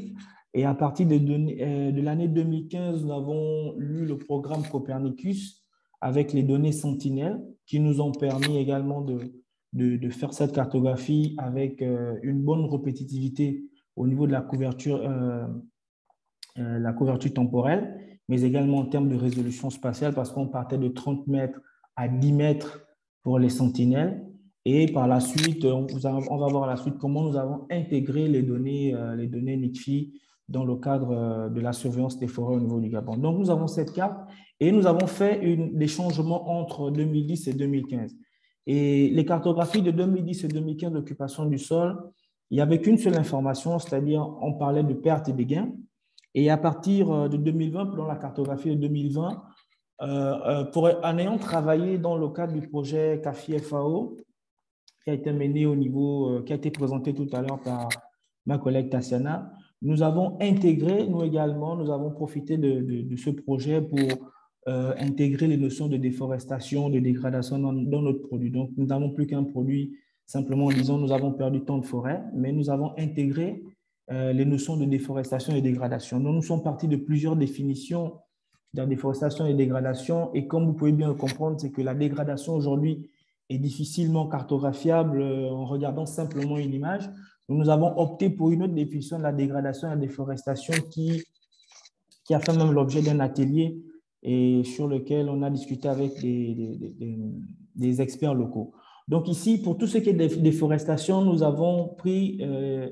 Et à partir de l'année 2015, nous avons lu le programme Copernicus avec les données Sentinelle qui nous ont permis également de faire cette cartographie avec une bonne répétitivité au niveau de la couverture temporelle, mais également en termes de résolution spatiale parce qu'on partait de 30 mètres à 10 mètres pour les sentinelles. Et par la suite, on va voir à la suite comment nous avons intégré les données NICFI dans le cadre de la surveillance des forêts au niveau du Gabon. Donc, nous avons cette carte et nous avons fait des changements entre 2010 et 2015. Et les cartographies de 2010 et 2015 d'occupation du sol, il n'y avait qu'une seule information, c'est-à-dire on parlait de pertes et de gains. Et à partir de 2020, dans la cartographie de 2020, en ayant travaillé dans le cadre du projet CAFI-FAO, qui a été mené qui a été présenté tout à l'heure par ma collègue Tassiana, nous avons intégré, nous également, nous avons profité de ce projet pour intégrer les notions de déforestation, de dégradation dans notre produit. Donc, nous n'avons plus qu'un produit simplement en disant nous avons perdu tant de forêts, mais nous avons intégré les notions de déforestation et dégradation. Donc, nous sommes partis de plusieurs définitions de la déforestation et dégradation. Et comme vous pouvez bien le comprendre, c'est que la dégradation aujourd'hui est difficilement cartographiable en regardant simplement une image. Nous avons opté pour une autre définition de la dégradation et la déforestation qui a fait même l'objet d'un atelier et sur lequel on a discuté avec des experts locaux. Donc ici, pour tout ce qui est déforestation, nous avons pris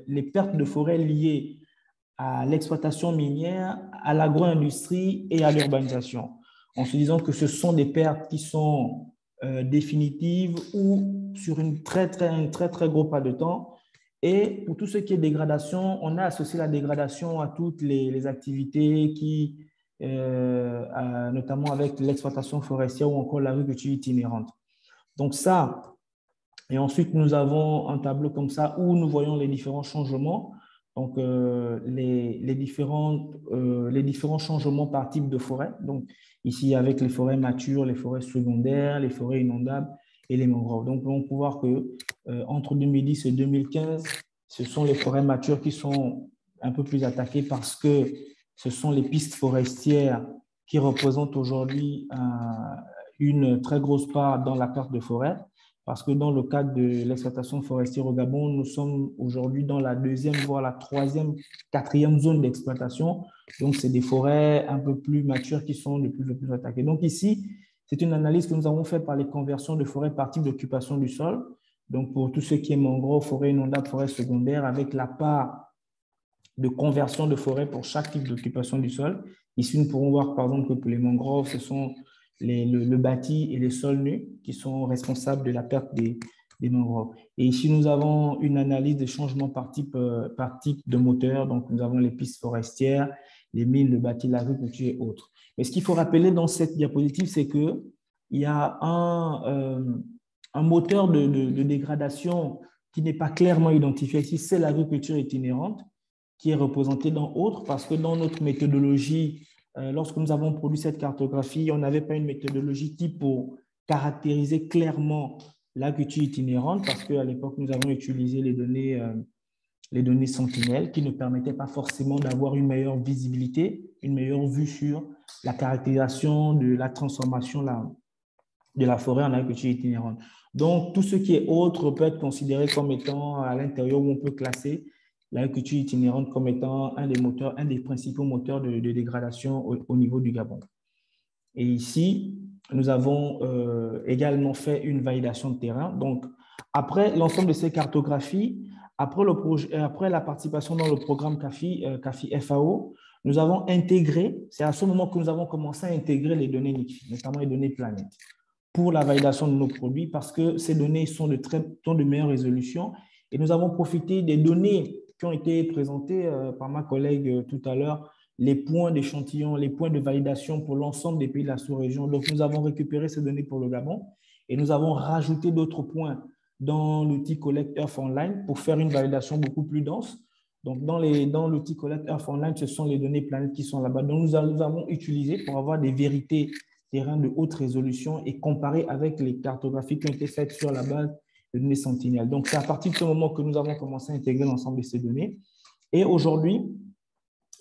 les pertes de forêt liées à l'exploitation minière, à l'agro-industrie et à l'urbanisation, en se disant que ce sont des pertes qui sont définitives ou sur un très gros pas de temps. Et pour tout ce qui est dégradation, on a associé la dégradation à toutes les activités qui, notamment avec l'exploitation forestière ou encore l'agriculture itinérante. Donc ça, et ensuite nous avons un tableau comme ça où nous voyons les différents changements. Donc les différents changements par type de forêt. Donc ici avec les forêts matures, les forêts secondaires, les forêts inondables et les mangroves. Donc on peut voir que entre 2010 et 2015, ce sont les forêts matures qui sont un peu plus attaquées parce que ce sont les pistes forestières qui représentent aujourd'hui une très grosse part dans la perte de forêt. Parce que dans le cadre de l'exploitation forestière au Gabon, nous sommes aujourd'hui dans la deuxième, voire la troisième, quatrième zone d'exploitation. Donc, c'est des forêts un peu plus matures qui sont de plus en plus attaquées. Donc ici, c'est une analyse que nous avons faite par les conversions de forêts par type d'occupation du sol. Donc, pour tout ce qui est mangrove, forêt inondable, forêt secondaire, avec la part de conversion de forêt pour chaque type d'occupation du sol. Ici, nous pourrons voir, par exemple, que pour les mangroves, ce sont le bâti et les sols nus qui sont responsables de la perte des mangroves. Et ici, nous avons une analyse des changements par type de moteur. Donc, nous avons les pistes forestières, les mines, le bâti, l'agriculture et autres. Mais ce qu'il faut rappeler dans cette diapositive, c'est qu'il y a un moteur de dégradation qui n'est pas clairement identifié ici, c'est l'agriculture itinérante qui est représentée dans autres, parce que dans notre méthodologie, lorsque nous avons produit cette cartographie, on n'avait pas une méthodologie type pour caractériser clairement l'agriculture itinérante, parce qu'à l'époque, nous avons utilisé les données Sentinelle qui ne permettaient pas forcément d'avoir une meilleure visibilité, une meilleure vue sur la caractérisation de la transformation de la forêt en agriculture itinérante. Donc, tout ce qui est autre peut être considéré comme étant à l'intérieur où on peut classer l'agriculture itinérante comme étant un des principaux moteurs de dégradation au niveau du Gabon. Et ici, nous avons également fait une validation de terrain. Donc, après l'ensemble de ces cartographies, après la participation dans le programme CAFI FAO, nous avons intégré, c'est à ce moment que nous avons commencé à intégrer les données NICFI, notamment les données planètes, pour la validation de nos produits, parce que ces données sont de meilleure résolution. Et nous avons profité des données qui ont été présentées par ma collègue tout à l'heure, les points d'échantillon, les points de validation pour l'ensemble des pays de la sous-région. Donc, nous avons récupéré ces données pour le Gabon et nous avons rajouté d'autres points dans l'outil Collect Earth Online pour faire une validation beaucoup plus dense. Donc, dans l'outil Collect Earth Online, ce sont les données planètes qui sont là-bas. Donc, nous avons utilisé pour avoir des vérités terrain de haute résolution et comparer avec les cartographies qui ont été faites sur la base de données Sentinelle. Donc, c'est à partir de ce moment que nous avons commencé à intégrer l'ensemble de ces données. Et aujourd'hui,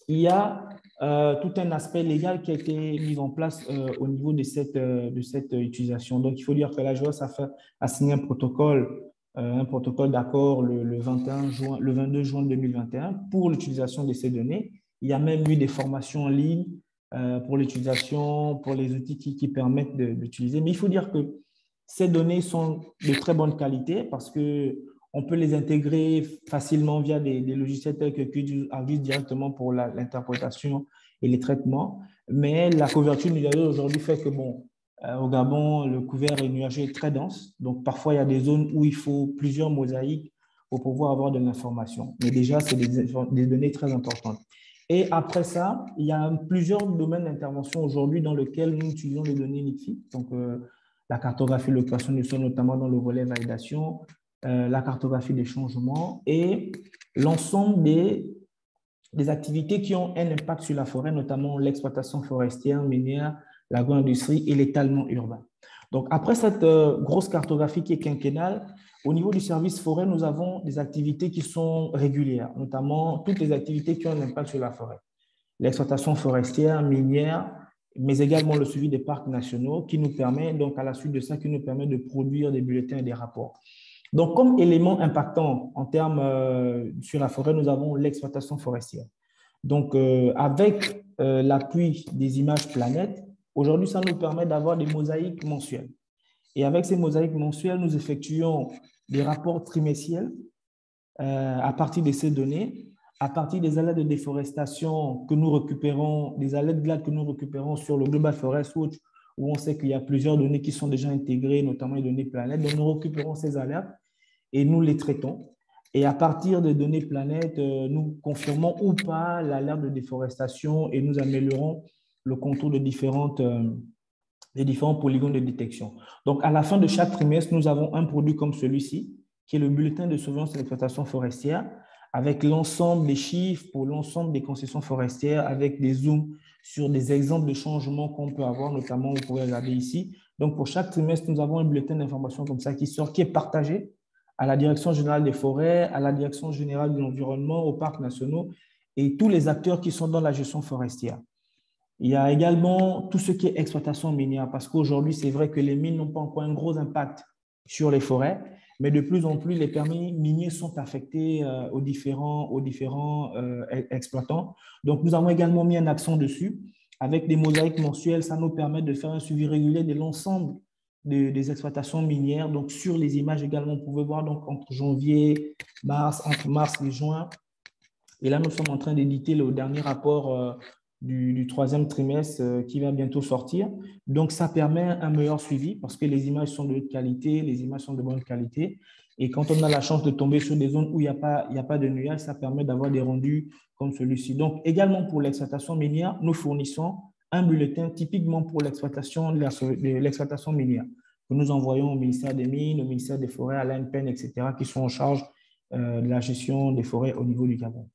il y a tout un aspect légal qui a été mis en place au niveau de cette utilisation. Donc, il faut dire que la JOS a signé un protocole d'accord le 22 juin 2021 pour l'utilisation de ces données. Il y a même eu des formations en ligne pour l'utilisation, pour les outils qui permettent d'utiliser. Mais il faut dire que ces données sont de très bonne qualité parce qu'on peut les intégrer facilement via des logiciels tels que QGIS directement pour l'interprétation et les traitements. Mais la couverture nuageuse aujourd'hui fait que, au Gabon, le couvert nuageux est très dense. Donc, parfois, il y a des zones où il faut plusieurs mosaïques pour pouvoir avoir de l'information. Mais déjà, c'est des données très importantes. Et après ça, il y a plusieurs domaines d'intervention aujourd'hui dans lesquels nous utilisons les données NICFI. Donc, la cartographie de l'occupation du sol, notamment dans le volet validation, la cartographie des changements et l'ensemble des activités qui ont un impact sur la forêt, notamment l'exploitation forestière, minière, l'agro-industrie et l'étalement urbain. Donc, après cette grosse cartographie qui est quinquennale, au niveau du service forêt, nous avons des activités qui sont régulières, notamment toutes les activités qui ont un impact sur la forêt. L'exploitation forestière, minière, mais également le suivi des parcs nationaux qui nous permet, donc à la suite de ça, qui nous permet de produire des bulletins et des rapports. Donc, comme élément impactant en termes sur la forêt, nous avons l'exploitation forestière. Donc, avec l'appui des images planètes, aujourd'hui, ça nous permet d'avoir des mosaïques mensuelles. Et avec ces mosaïques mensuelles, nous effectuons des rapports trimestriels à partir de ces données, à partir des alertes de déforestation que nous récupérons, des alertes GLAD que nous récupérons sur le Global Forest Watch, où on sait qu'il y a plusieurs données qui sont déjà intégrées, notamment les données planètes. Donc, nous récupérons ces alertes et nous les traitons. Et à partir des données planètes, nous confirmons ou pas l'alerte de déforestation et nous améliorons le contour de différents polygones de détection. Donc, à la fin de chaque trimestre, nous avons un produit comme celui-ci, qui est le bulletin de surveillance de l'exploitation forestière, avec l'ensemble des chiffres pour l'ensemble des concessions forestières, avec des zooms sur des exemples de changements qu'on peut avoir, notamment, vous pouvez regarder ici. Donc, pour chaque trimestre, nous avons un bulletin d'information comme ça qui sort, qui est partagé à la Direction générale des forêts, à la Direction générale de l'environnement, aux parcs nationaux et tous les acteurs qui sont dans la gestion forestière. Il y a également tout ce qui est exploitation minière, parce qu'aujourd'hui, c'est vrai que les mines n'ont pas encore un gros impact sur les forêts, mais de plus en plus, les permis miniers sont affectés aux différents exploitants. Donc, nous avons également mis un accent dessus. Avec des mosaïques mensuelles, ça nous permet de faire un suivi régulier de l'ensemble des exploitations minières. Donc, sur les images également, vous pouvez voir donc, entre janvier, entre mars et juin. Et là, nous sommes en train d'éditer le dernier rapport du troisième trimestre qui va bientôt sortir. Donc, ça permet un meilleur suivi parce que les images sont de haute qualité, les images sont de bonne qualité. Et quand on a la chance de tomber sur des zones où il n'y a pas de nuages, ça permet d'avoir des rendus comme celui-ci. Donc, également pour l'exploitation minière, nous fournissons un bulletin typiquement pour l'exploitation minière que nous envoyons au ministère des Mines, au ministère des Forêts, à l'ANPEN, etc., qui sont en charge de la gestion des forêts au niveau du Gabon.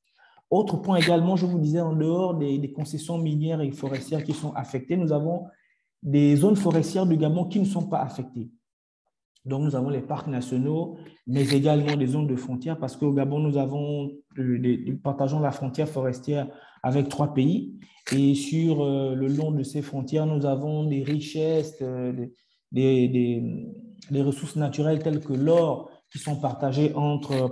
Autre point également, je vous disais, en dehors des concessions minières et forestières qui sont affectées, nous avons des zones forestières du Gabon qui ne sont pas affectées. Donc, nous avons les parcs nationaux, mais également des zones de frontières, parce qu'au Gabon, nous partageons la frontière forestière avec 3 pays. Et sur le long de ces frontières, nous avons des richesses, des ressources naturelles telles que l'or, qui sont partagées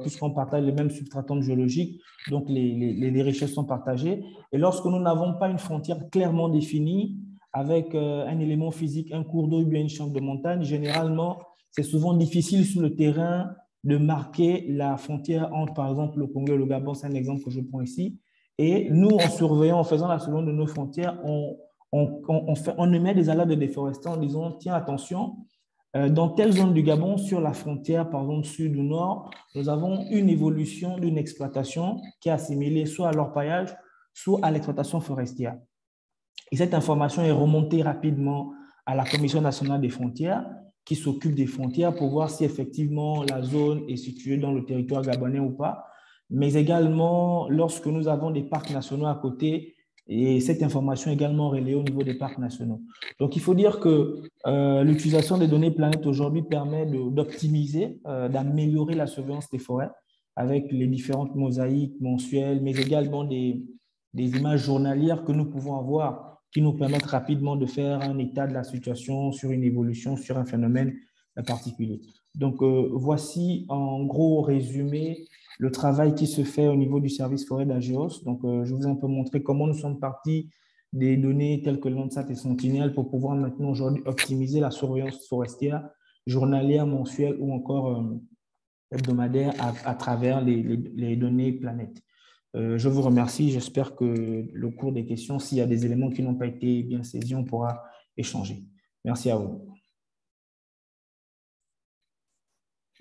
puisqu'on partage les mêmes substratants géologiques, donc les richesses sont partagées. Et lorsque nous n'avons pas une frontière clairement définie, avec un élément physique, un cours d'eau ou bien une chambre de montagne, généralement, c'est souvent difficile sur le terrain de marquer la frontière entre, par exemple, le Congo et le Gabon, c'est un exemple que je prends ici. Et nous, en surveillant, en faisant la surveillance de nos frontières, on émet des alertes de déforestation en disant, tiens, attention, dans telle zone du Gabon, sur la frontière, par exemple, sud ou nord, nous avons une évolution d'une exploitation qui est assimilée soit à l'orpaillage, soit à l'exploitation forestière. Et cette information est remontée rapidement à la Commission nationale des frontières, qui s'occupe des frontières pour voir si effectivement la zone est située dans le territoire gabonais ou pas. Mais également, lorsque nous avons des parcs nationaux à côté, et cette information est également relayée au niveau des parcs nationaux. Donc, il faut dire que l'utilisation des données planètes aujourd'hui permet d'optimiser, d'améliorer la surveillance des forêts avec les différentes mosaïques mensuelles, mais également des images journalières que nous pouvons avoir qui nous permettent rapidement de faire un état de la situation sur une évolution, sur un phénomène particulier. Donc, voici en gros résumé le travail qui se fait au niveau du service forêt d'Ageos. Donc, je vous ai un peu montré comment nous sommes partis des données telles que Landsat et Sentinel pour pouvoir maintenant aujourd'hui optimiser la surveillance forestière journalière, mensuelle ou encore hebdomadaire à travers les données planètes. Je vous remercie. J'espère que le cours des questions, s'il y a des éléments qui n'ont pas été bien saisis, on pourra échanger. Merci à vous.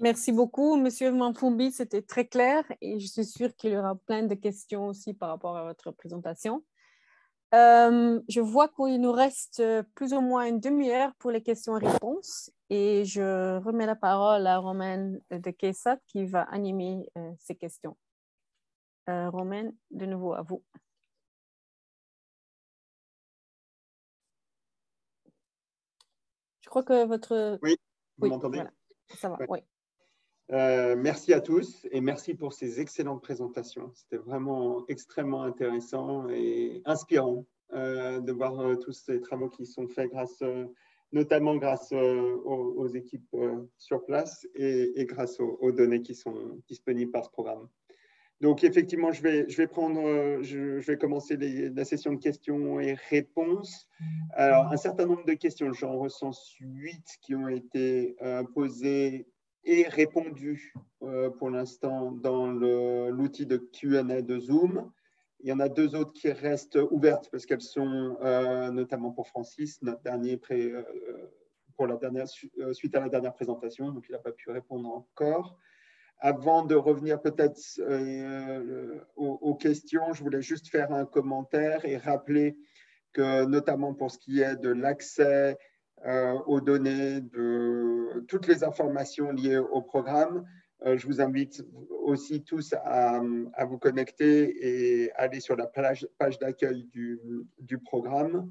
Merci beaucoup, Monsieur Manfumbi. C'était très clair et je suis sûre qu'il y aura plein de questions aussi par rapport à votre présentation. Je vois qu'il nous reste plus ou moins une demi-heure pour les questions et réponses et je remets la parole à Romaine de KESAT qui va animer ces questions. Romaine, de nouveau à vous. Je crois que votre... Oui, vous m'entendez? Voilà. Ça va, ouais. Oui. Merci à tous et merci pour ces excellentes présentations. C'était vraiment extrêmement intéressant et inspirant de voir tous ces travaux qui sont faits grâce notamment grâce aux équipes sur place et grâce aux données qui sont disponibles par ce programme. Donc, effectivement, je vais commencer la session de questions et réponses. Alors, un certain nombre de questions, j'en recense 8 qui ont été posées et répondues pour l'instant dans l'outil de Q&A de Zoom. Il y en a 2 autres qui restent ouvertes parce qu'elles sont notamment pour Francis, notre dernier suite à la dernière présentation, donc il n'a pas pu répondre encore. Avant de revenir peut-être aux questions, je voulais juste faire un commentaire et rappeler que notamment pour ce qui est de l'accès aux données, de toutes les informations liées au programme, je vous invite aussi tous à vous connecter et aller sur la page d'accueil du programme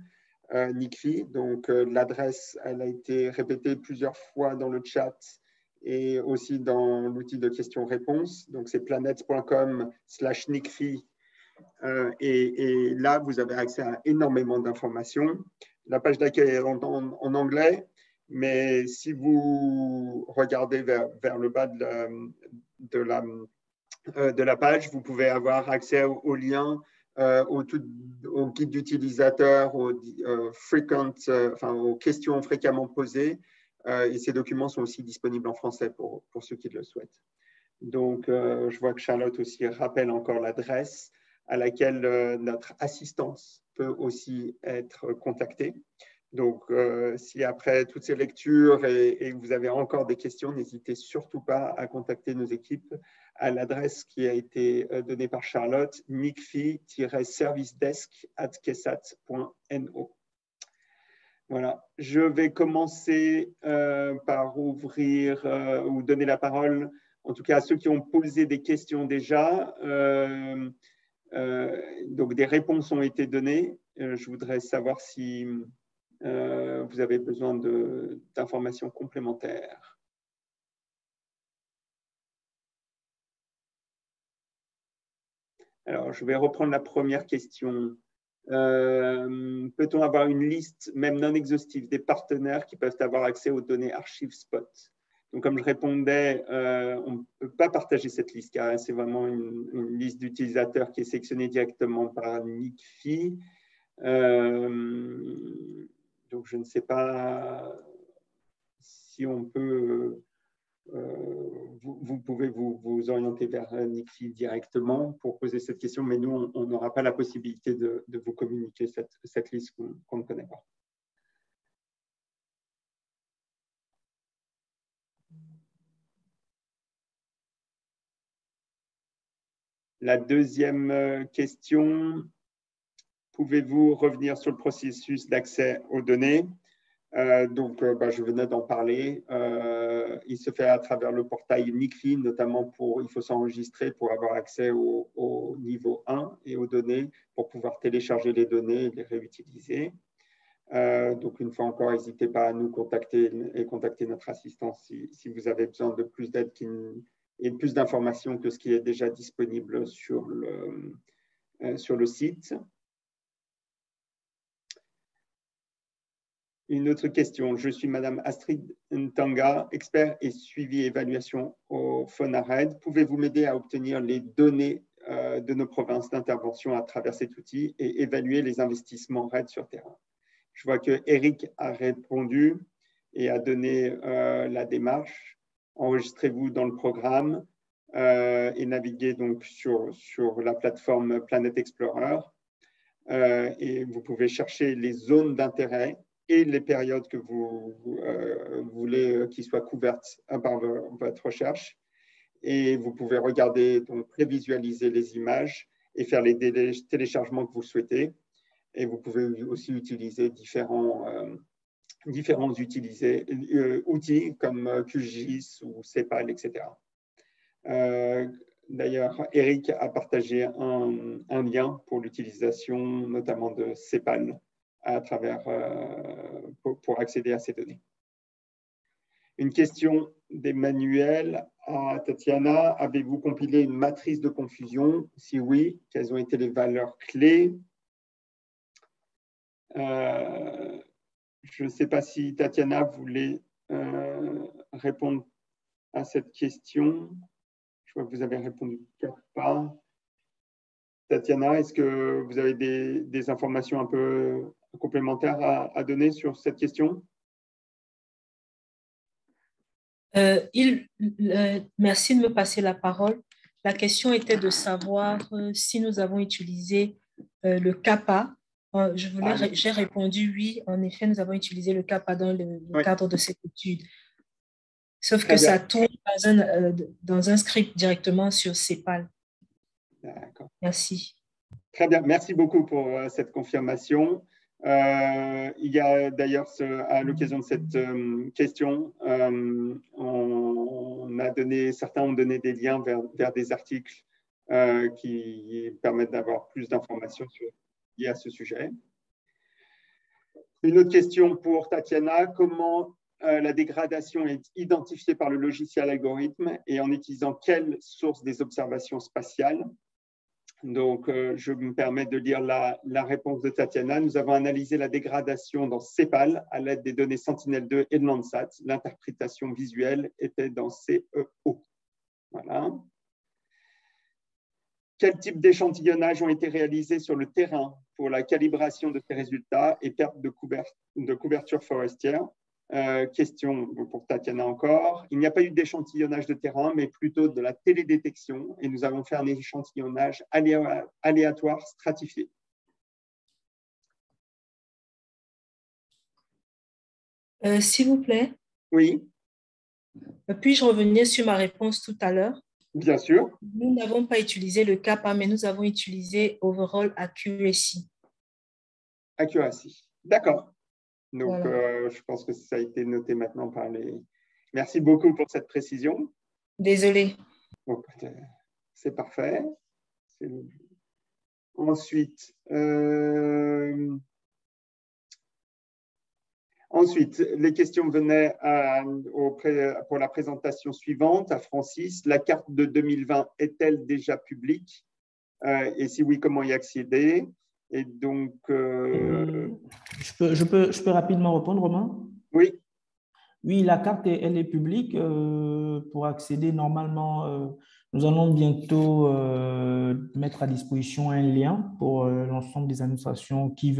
NICFI. Donc l'adresse, elle a été répétée plusieurs fois dans le chat et aussi dans l'outil de questions-réponses. Donc, c'est planets.com/NICFI. Et là, vous avez accès à énormément d'informations. La page d'accueil est en anglais, mais si vous regardez vers le bas de la page, vous pouvez avoir accès aux liens, au guide d'utilisateur, aux questions fréquemment posées. Et ces documents sont aussi disponibles en français pour ceux qui le souhaitent. Donc, je vois que Charlotte aussi rappelle encore l'adresse à laquelle notre assistance peut aussi être contactée. Donc, si après toutes ces lectures et vous avez encore des questions, n'hésitez surtout pas à contacter nos équipes à l'adresse qui a été donnée par Charlotte, nicfi-servicedesk@kesat.no. Voilà, je vais commencer par ouvrir ou donner la parole, en tout cas à ceux qui ont posé des questions déjà. Donc, des réponses ont été données. Je voudrais savoir si vous avez besoin d'informations complémentaires. Alors, je vais reprendre la première question. Peut-on avoir une liste, même non exhaustive, des partenaires qui peuvent avoir accès aux données archives spot? Donc, comme je répondais, on ne peut pas partager cette liste car c'est vraiment une liste d'utilisateurs qui est sélectionnée directement par NICFI. Donc, je ne sais pas si on peut… vous pouvez vous orienter vers NICFI directement pour poser cette question, mais nous, on n'aura pas la possibilité de vous communiquer cette liste qu'on ne connaît pas. La deuxième question, pouvez-vous revenir sur le processus d'accès aux données? Je venais d'en parler. Il se fait à travers le portail NICFI, notamment il faut s'enregistrer pour avoir accès au niveau 1 et aux données pour pouvoir télécharger les données et les réutiliser. Donc, une fois encore, n'hésitez pas à nous contacter et contacter notre assistance si vous avez besoin de plus d'aide et plus d'informations que ce qui est déjà disponible sur le site. Une autre question. Je suis Madame Astrid Ntanga, expert et suivi évaluation au FONARED. Pouvez-vous m'aider à obtenir les données de nos provinces d'intervention à travers cet outil et évaluer les investissements RED sur terrain? Je vois que Eric a répondu et a donné la démarche. Enregistrez-vous dans le programme et naviguez donc sur la plateforme Planet Explorer. Et vous pouvez chercher les zones d'intérêt et les périodes que vous voulez qu'ils soient couvertes par votre recherche. Et vous pouvez regarder, donc prévisualiser les images et faire les téléchargements que vous souhaitez. Et vous pouvez aussi utiliser différents outils comme QGIS ou CEPAL, etc. D'ailleurs, Eric a partagé un lien pour l'utilisation notamment de CEPAL pour accéder à ces données. Une question d'Emmanuel à Tatiana. Avez-vous compilé une matrice de confusion? Si oui, quelles ont été les valeurs clés? Je ne sais pas si Tatiana voulait répondre à cette question. Je vois que vous avez répondu pas. Tatiana, est-ce que vous avez des informations un peu complémentaires à donner sur cette question? Merci de me passer la parole. La question était de savoir si nous avons utilisé le CAPA. J'ai répondu oui, en effet, nous avons utilisé le CAPA dans le cadre de cette étude. Sauf que ça tourne dans un script directement sur CEPAL. D'accord. Merci. Très bien, merci beaucoup pour cette confirmation. Il y a d'ailleurs, à l'occasion de cette question, certains ont donné des liens vers des articles qui permettent d'avoir plus d'informations liées à ce sujet. Une autre question pour Tatiana, comment la dégradation est identifiée par le logiciel algorithme et en utilisant quelle source des observations spatiales? Donc, je me permets de lire la réponse de Tatiana. Nous avons analysé la dégradation dans CEPAL à l'aide des données Sentinel-2 et de Landsat. L'interprétation visuelle était dans CEO. Voilà. Quel type d'échantillonnage ont été réalisés sur le terrain pour la calibration de ces résultats et perte de couverture forestière? Question pour Tatiana encore. Il n'y a pas eu d'échantillonnage de terrain, mais plutôt de la télédétection et nous avons fait un échantillonnage aléatoire stratifié. S'il vous plaît. Oui. Puis-je revenir sur ma réponse tout à l'heure? Bien sûr. Nous n'avons pas utilisé le CAPA, mais nous avons utilisé Overall Accuracy. Accuracy. D'accord. Donc, voilà. Je pense que ça a été noté maintenant par les… Merci beaucoup pour cette précision. Désolée. C'est parfait. Ensuite, les questions venaient pour la présentation suivante à Francis. La carte de 2020 est-elle déjà publique? Et si oui, comment y accéder? Et donc… Je peux rapidement répondre, Romain? Oui. Oui, la carte, elle est publique. Pour accéder, normalement, nous allons bientôt mettre à disposition un lien pour l'ensemble des administrations qui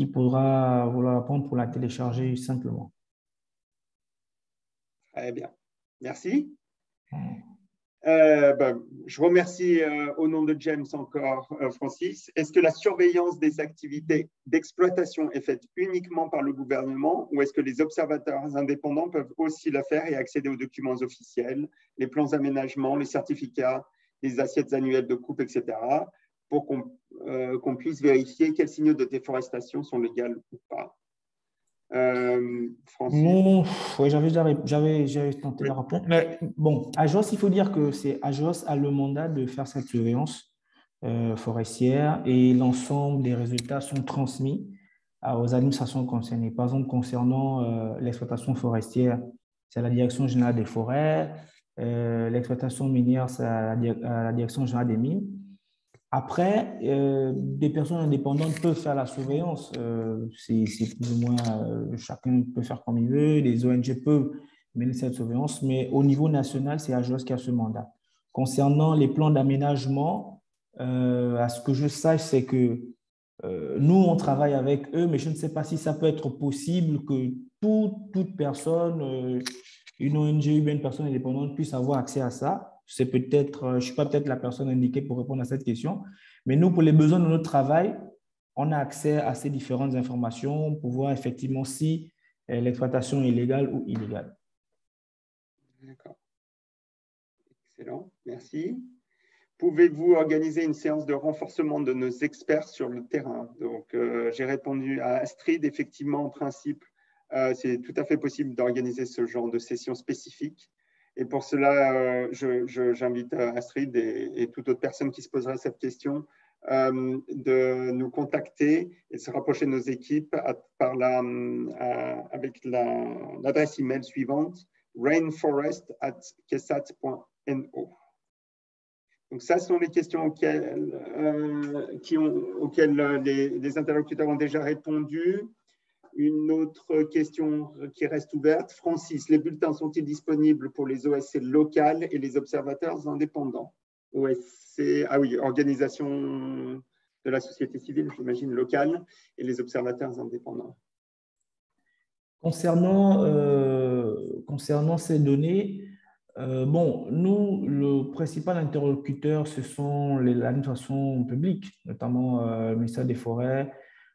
pourra vouloir prendre pour la télécharger simplement. Très bien. Merci. Je remercie au nom de James encore, Francis. Est-ce que la surveillance des activités d'exploitation est faite uniquement par le gouvernement ou est-ce que les observateurs indépendants peuvent aussi la faire et accéder aux documents officiels, les plans d'aménagement, les certificats, les assiettes annuelles de coupe, etc., pour qu'on puisse vérifier quels signaux de déforestation sont légaux ou pas? Non, oui, j'avais tenté de répondre. Mais bon, AJOS, il faut dire que AJOS a le mandat de faire cette surveillance forestière et l'ensemble des résultats sont transmis aux administrations concernées. Par exemple, concernant l'exploitation forestière, c'est à la Direction générale des forêts, l'exploitation minière, c'est à la Direction générale des mines. Après, des personnes indépendantes peuvent faire la surveillance. C'est plus ou moins, chacun peut faire comme il veut. Les ONG peuvent mener cette surveillance, mais au niveau national, c'est AJOS qui a ce mandat. Concernant les plans d'aménagement, à ce que je sache, c'est que nous, on travaille avec eux, mais je ne sais pas si ça peut être possible que toute personne, une ONG ou une personne indépendante puisse avoir accès à ça. C'est peut-être, je ne suis pas peut-être la personne indiquée pour répondre à cette question, mais nous, pour les besoins de notre travail, on a accès à ces différentes informations pour voir effectivement si l'exploitation est légale ou illégale. D'accord. Excellent, merci. Pouvez-vous organiser une séance de renforcement de nos experts sur le terrain? Donc, j'ai répondu à Astrid, effectivement, en principe, c'est tout à fait possible d'organiser ce genre de session spécifique. Et pour cela, j'invite Astrid et toute autre personne qui se posera cette question de nous contacter et de se rapprocher de nos équipes avec l'adresse email suivante, rainforest@kesat.no. Donc, ça sont les questions auxquelles les interlocuteurs ont déjà répondu. une autre question qui reste ouverte. Francis, les bulletins sont-ils disponibles pour les OSC locales et les observateurs indépendants? OSC, ah oui, organisation de la société civile, j'imagine, locale, et les observateurs indépendants. Concernant ces données, bon, nous, le principal interlocuteur, ce sont l'administration publique, notamment le ministère des Forêts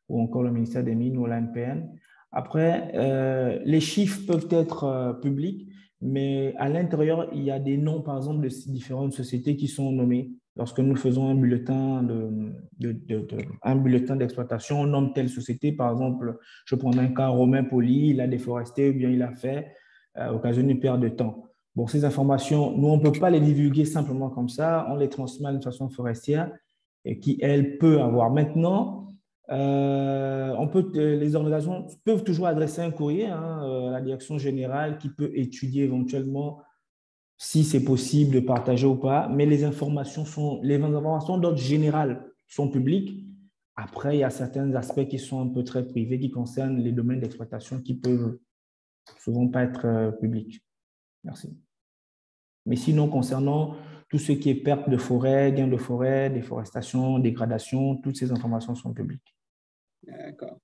ou encore le ministère des Mines ou l'ANPN. Après, les chiffres peuvent être publics, mais à l'intérieur, il y a des noms, par exemple, de différentes sociétés qui sont nommées. Lorsque nous faisons un bulletin d'exploitation, on nomme telle société. Par exemple, je prends un cas, Romain Poli, il a déforesté ou bien il a fait occasionner une perte de temps. Bon, ces informations, nous, on ne peut pas les divulguer simplement comme ça. On les transmet à l'administration forestière et qui, elle, peut avoir. Maintenant, les organisations peuvent toujours adresser un courrier à la direction générale qui peut étudier éventuellement si c'est possible de partager ou pas, mais les informations d'ordre général sont publiques. Après, il y a certains aspects qui sont un peu très privés, qui concernent les domaines d'exploitation qui peuvent souvent pas être publics. Merci. Mais sinon, concernant tout ce qui est perte de forêt, gain de forêt, déforestation, dégradation, toutes ces informations sont publiques. D'accord.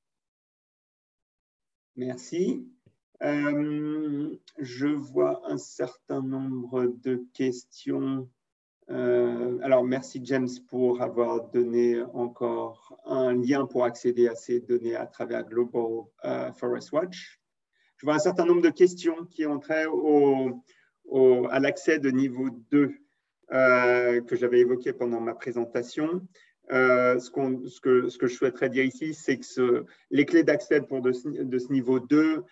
Merci. Je vois un certain nombre de questions. Alors, merci James pour avoir donné encore un lien pour accéder à ces données à travers Global Forest Watch. Je vois un certain nombre de questions qui ont trait à l'accès de niveau 2 que j'avais évoqué pendant ma présentation. Ce que je souhaiterais dire ici, c'est que les clés d'accès de ce niveau 2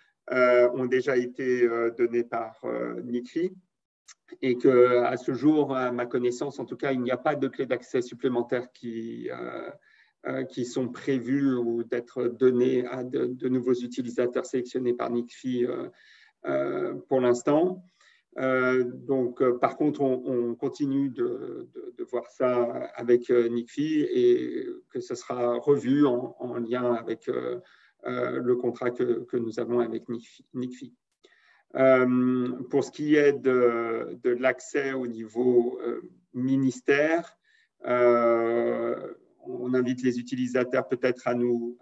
ont déjà été données par NICFI et qu'à ce jour, à ma connaissance, en tout cas, il n'y a pas de clés d'accès supplémentaires qui sont prévues ou d'être données à de nouveaux utilisateurs sélectionnés par NICFI pour l'instant. Par contre, on continue de voir ça avec NICFI et que ce sera revu en lien avec le contrat que nous avons avec NICFI. Pour ce qui est de l'accès au niveau ministère, on invite les utilisateurs peut-être à nous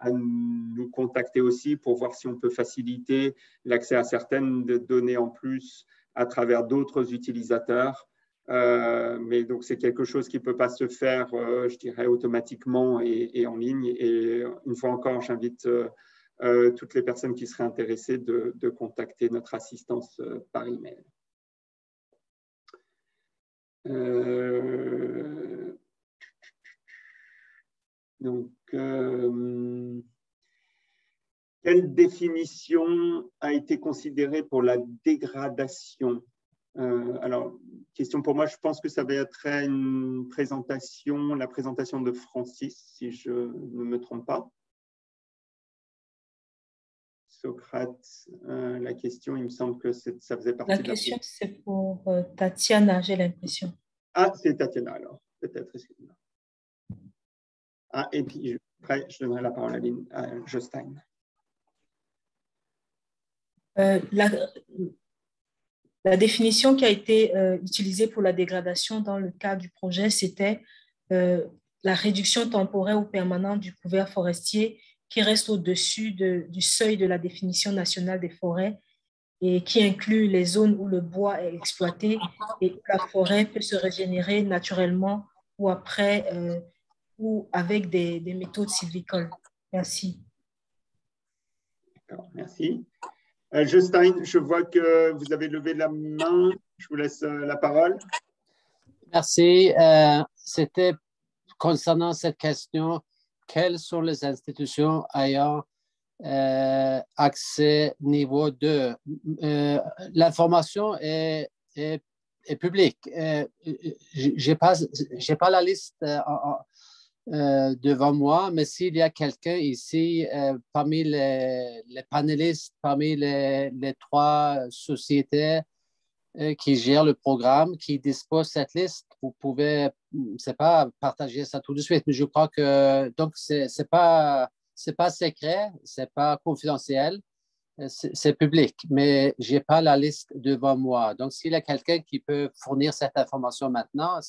contacter aussi pour voir si on peut faciliter l'accès à certaines données en plus à travers d'autres utilisateurs. Mais donc, c'est quelque chose qui ne peut pas se faire, je dirais, automatiquement et en ligne. Et une fois encore, j'invite toutes les personnes qui seraient intéressées de contacter notre assistance par email. Quelle définition a été considérée pour la dégradation? Alors, question pour moi, je pense que ça va être une présentation, la présentation de Francis, si je ne me trompe pas. Socrate, la question, il me semble que ça faisait partie de la question, c'est pour Tatiana, j'ai l'impression. Ah, c'est Tatiana alors, peut-être, excusez-moi. Ah, et puis après, je donnerai la parole à Jostein. La définition qui a été utilisée pour la dégradation dans le cadre du projet, c'était la réduction temporaire ou permanente du couvert forestier qui reste au-dessus du seuil de la définition nationale des forêts et qui inclut les zones où le bois est exploité et où la forêt peut se régénérer naturellement ou après ou avec des méthodes sylvicoles. Merci. D'accord, merci. Jostein, je vois que vous avez levé la main. Je vous laisse la parole. Merci. C'était concernant cette question, quelles sont les institutions ayant accès niveau 2? L'information est publique. Je n'ai pas la liste devant moi, mais s'il y a quelqu'un ici parmi les panélistes, parmi les trois sociétés qui gèrent le programme, qui disposent de cette liste, vous pouvez, c'est pas partager ça tout de suite, mais je crois que donc c'est pas c'est pas secret, c'est pas confidentiel, c'est public, mais j'ai pas la liste devant moi. Donc, s'il y a quelqu'un qui peut fournir cette information maintenant,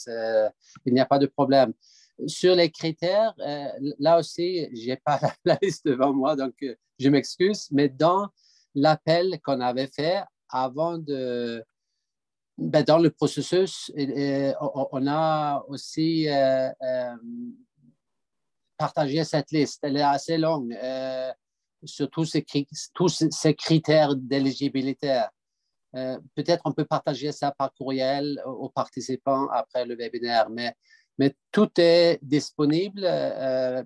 il n'y a pas de problème. Sur les critères, là aussi, j'ai pas la liste devant moi, donc je m'excuse, mais dans l'appel qu'on avait fait avant dans le processus, on a aussi partagé cette liste. Elle est assez longue sur tous ces critères d'éligibilité. Peut-être on peut partager ça par courriel aux participants après le webinaire, mais tout est disponible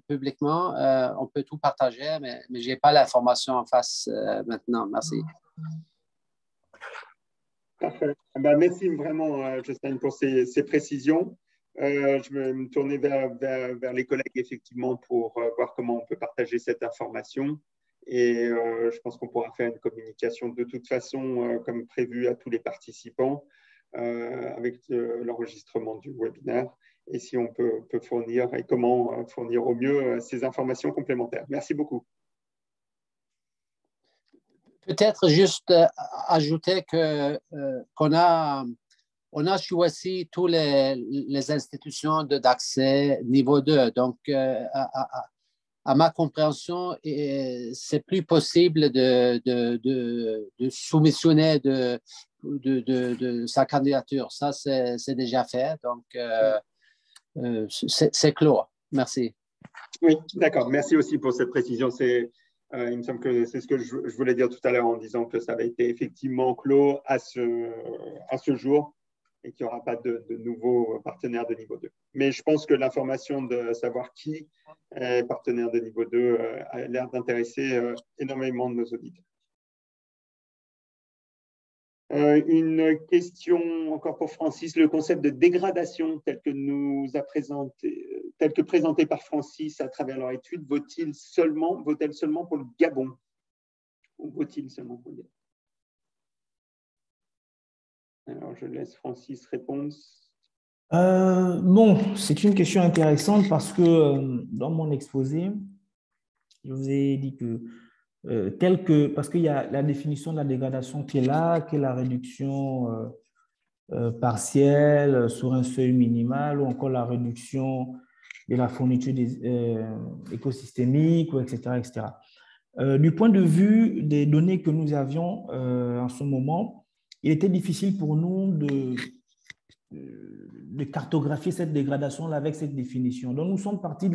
publiquement. On peut tout partager, mais je n'ai pas l'information en face maintenant. Merci. Parfait. Merci vraiment, Justine, pour ces précisions. Je vais me tourner vers les collègues, effectivement, pour voir comment on peut partager cette information. Et je pense qu'on pourra faire une communication de toute façon, comme prévu, à tous les participants avec l'enregistrement du webinaire. Et si on peut fournir et comment fournir au mieux ces informations complémentaires. Merci beaucoup. Peut-être juste ajouter qu'on a choisi toutes les institutions d'accès niveau 2. Donc, à ma compréhension, c'est plus possible de soumissionner de sa candidature. Ça, c'est déjà fait. Donc, c'est clos. Merci. Oui, d'accord. Merci aussi pour cette précision. Il me semble que c'est ce que je voulais dire tout à l'heure en disant que ça avait été effectivement clos à ce jour et qu'il n'y aura pas de nouveaux partenaires de niveau 2. Mais je pense que l'information de savoir qui est partenaire de niveau 2 a l'air d'intéresser énormément de nos auditeurs. Une question encore pour Francis. Le concept de dégradation tel que présenté par Francis à travers leur étude, vaut-elle seulement pour le Gabon ou vaut-il seulement pour le Gabon? Alors, je laisse Francis répondre. Bon, c'est une question intéressante parce que dans mon exposé, je vous ai dit que parce qu'il y a la définition de la dégradation qui est là, qui est la réduction partielle sur un seuil minimal ou encore la réduction de la fourniture écosystémique, etc., etc. Du point de vue des données que nous avions en ce moment, il était difficile pour nous de cartographier cette dégradation avec cette définition. Donc, nous sommes partis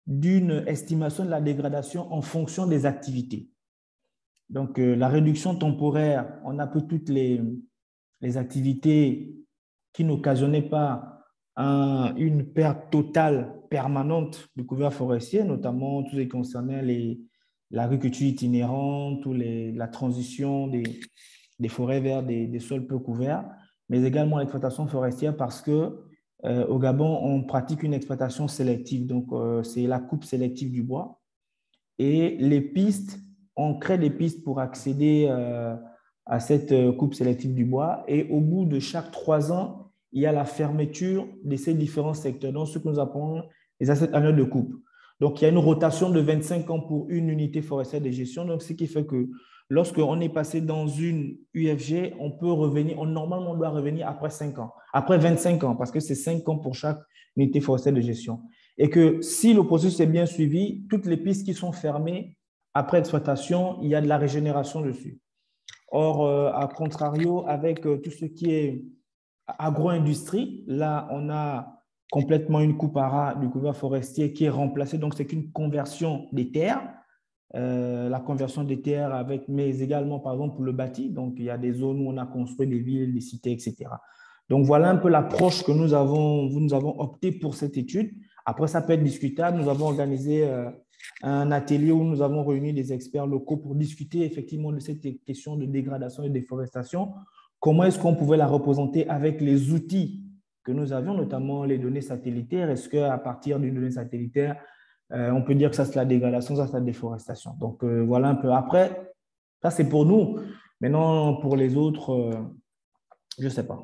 d'une estimation de la dégradation en fonction des activités. Donc, la réduction temporaire, on a peu toutes les activités qui n'occasionnaient pas une perte totale permanente du couvert forestier, notamment tout ce qui concernait l'agriculture itinérante ou la transition des forêts vers des sols peu couverts, mais également l'exploitation forestière parce que au Gabon, on pratique une exploitation sélective. Donc, c'est la coupe sélective du bois. Et les pistes, on crée des pistes pour accéder à cette coupe sélective du bois. Et au bout de chaque 3 ans, il y a la fermeture de ces différents secteurs, donc ce que nous appelons les assets annuels de coupe. Donc, il y a une rotation de 25 ans pour une unité forestière de gestion. Donc, ce qui fait que lorsqu'on est passé dans une UFG, on peut revenir, normalement, on doit revenir après 5 ans, après 25 ans, parce que c'est 5 ans pour chaque unité forestière de gestion. Et que si le processus est bien suivi, toutes les pistes qui sont fermées après exploitation, il y a de la régénération dessus. Or, à contrario, avec tout ce qui est agro-industrie, là, on a complètement une coupe à ras du couvert forestier qui est remplacée. Donc, c'est une conversion des terres. La conversion des terres mais également, par exemple, pour le bâti. Donc, il y a des zones où on a construit des villes, des cités, etc. Donc, voilà un peu l'approche que nous avons opté pour cette étude. Après, ça peut être discutable. Nous avons organisé un atelier où nous avons réuni des experts locaux pour discuter effectivement de cette question de dégradation et de déforestation. Comment est-ce qu'on pouvait la représenter avec les outils que nous avions, notamment les données satellitaires? Est-ce qu'à partir d'une donnée satellitaire, on peut dire que ça, c'est la dégradation, ça, c'est la déforestation. Donc, voilà un peu. Après, ça, c'est pour nous. Maintenant, pour les autres, je ne sais pas.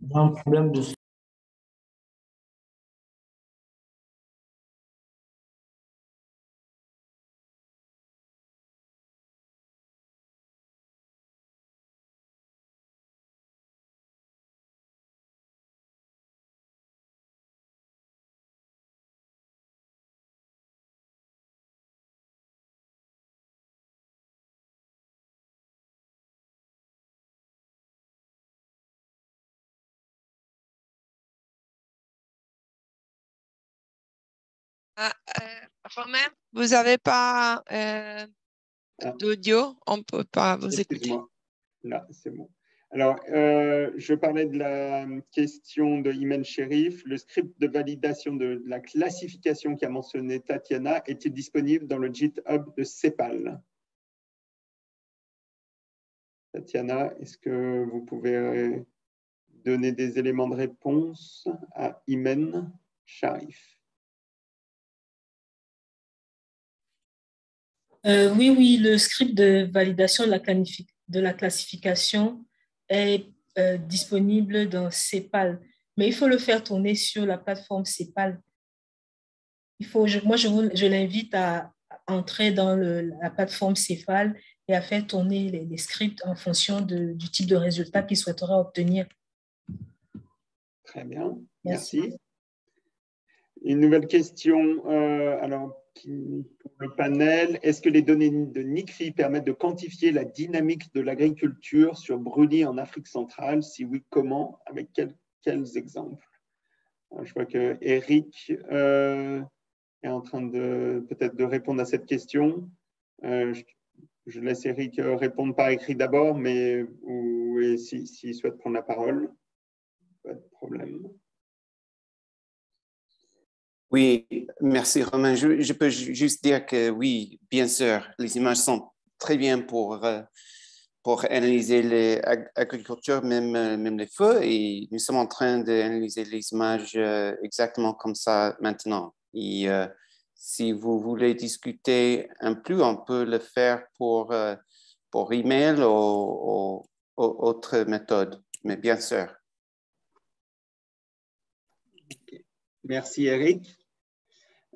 Il y a un problème de... Romain, vous n'avez pas d'audio, on ne peut pas vous écouter. Excuse-moi, là, c'est bon. Alors, je parlais de la question de Imen Sherif. Le script de validation de la classification qu'a mentionné Tatiana est-il disponible dans le GitHub de CEPAL? Tatiana, est-ce que vous pouvez donner des éléments de réponse à Imen Sherif? Oui, le script de validation de la classification est disponible dans CEPAL, mais il faut le faire tourner sur la plateforme CEPAL. Je l'invite à entrer dans la plateforme CEPAL et à faire tourner les scripts en fonction du type de résultat qu'il souhaitera obtenir. Très bien, merci. Une nouvelle question pour le panel. Est-ce que les données de NICFI permettent de quantifier la dynamique de l'agriculture sur brûlis en Afrique centrale? Si oui, comment? Avec quels exemples? Je vois que Eric est en train peut-être de répondre à cette question. Je laisse Eric répondre par écrit d'abord, mais s'il souhaite prendre la parole, pas de problème. Oui, merci Romain. Je peux juste dire que oui, bien sûr, les images sont très bien pour analyser l'agriculture, même les feux, et nous sommes en train d'analyser les images exactement comme ça maintenant. Et si vous voulez discuter un peu, on peut le faire pour email ou autre méthode, mais bien sûr. Merci Eric.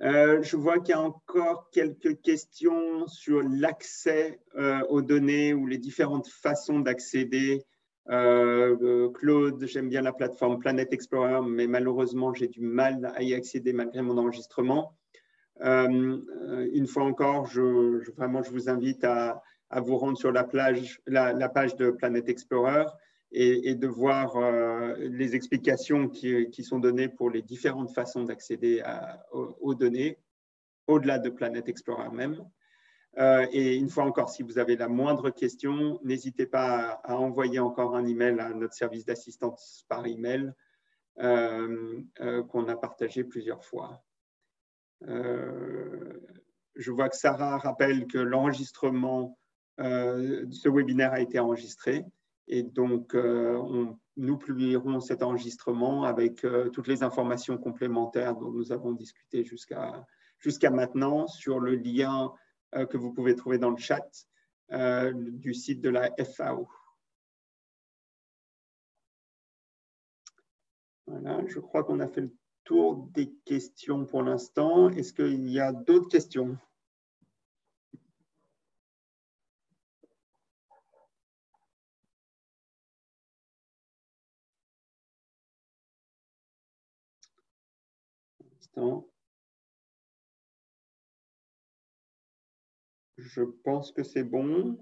Je vois qu'il y a encore quelques questions sur l'accès aux données ou les différentes façons d'accéder. Claude, j'aime bien la plateforme Planet Explorer, mais malheureusement, j'ai du mal à y accéder malgré mon enregistrement. Une fois encore, je vous invite à vous rendre sur la page de Planet Explorer et de voir les explications qui sont données pour les différentes façons d'accéder aux données, au-delà de Planet Explorer même. Et une fois encore, si vous avez la moindre question, n'hésitez pas à envoyer encore un email à notre service d'assistance par email qu'on a partagé plusieurs fois. Je vois que Sarah rappelle que l'enregistrement de ce webinaire a été enregistré. Et donc, nous publierons cet enregistrement avec toutes les informations complémentaires dont nous avons discuté jusqu'à maintenant sur le lien que vous pouvez trouver dans le chat du site de la FAO. Voilà, je crois qu'on a fait le tour des questions pour l'instant. Est-ce qu'il y a d'autres questions ? Je pense que c'est bon.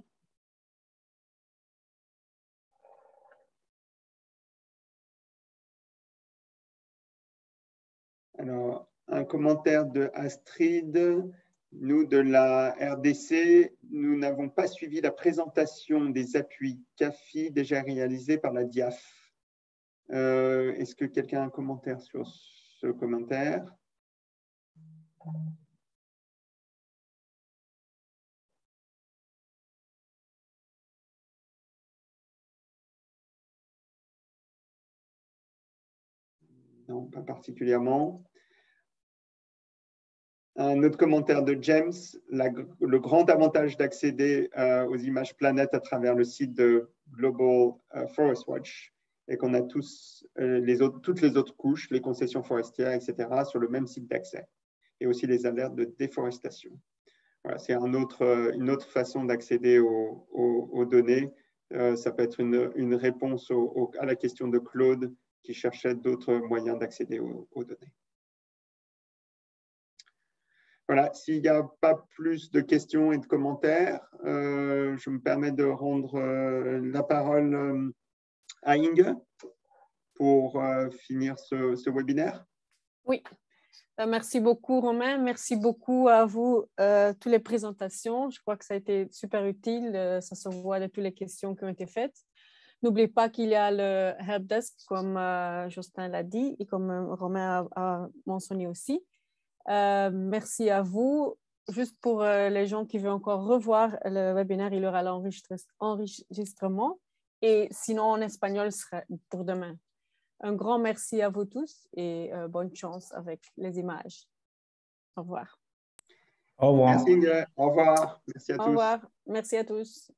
Alors, un commentaire de Astrid. Nous, de la RDC, nous n'avons pas suivi la présentation des appuis CAFI déjà réalisés par la DIAF. Est-ce que quelqu'un a un commentaire sur ce commentaire? Non, pas particulièrement. Un autre commentaire de James, le grand avantage d'accéder aux images planètes à travers le site de Global Forest Watch et qu'on a toutes les autres couches, les concessions forestières, etc., sur le même site d'accès, et aussi les alertes de déforestation. Voilà, c'est une autre façon d'accéder aux données. Ça peut être une réponse à la question de Claude qui cherchait d'autres moyens d'accéder aux données. Voilà, s'il n'y a pas plus de questions et de commentaires, je me permets de rendre la parole à Inge pour finir ce webinaire. Oui, merci beaucoup Romain, merci beaucoup à vous, toutes les présentations. Je crois que ça a été super utile, ça se voit de toutes les questions qui ont été faites. N'oubliez pas qu'il y a le helpdesk, comme Justin l'a dit et comme Romain a mentionné aussi. Merci à vous. Juste pour les gens qui veulent encore revoir le webinaire, il y aura l'enregistrement et sinon en espagnol sera pour demain. Un grand merci à vous tous et bonne chance avec les images. Au revoir. Au revoir. Merci Inge. Au revoir. Merci à tous. Au revoir. Merci à tous.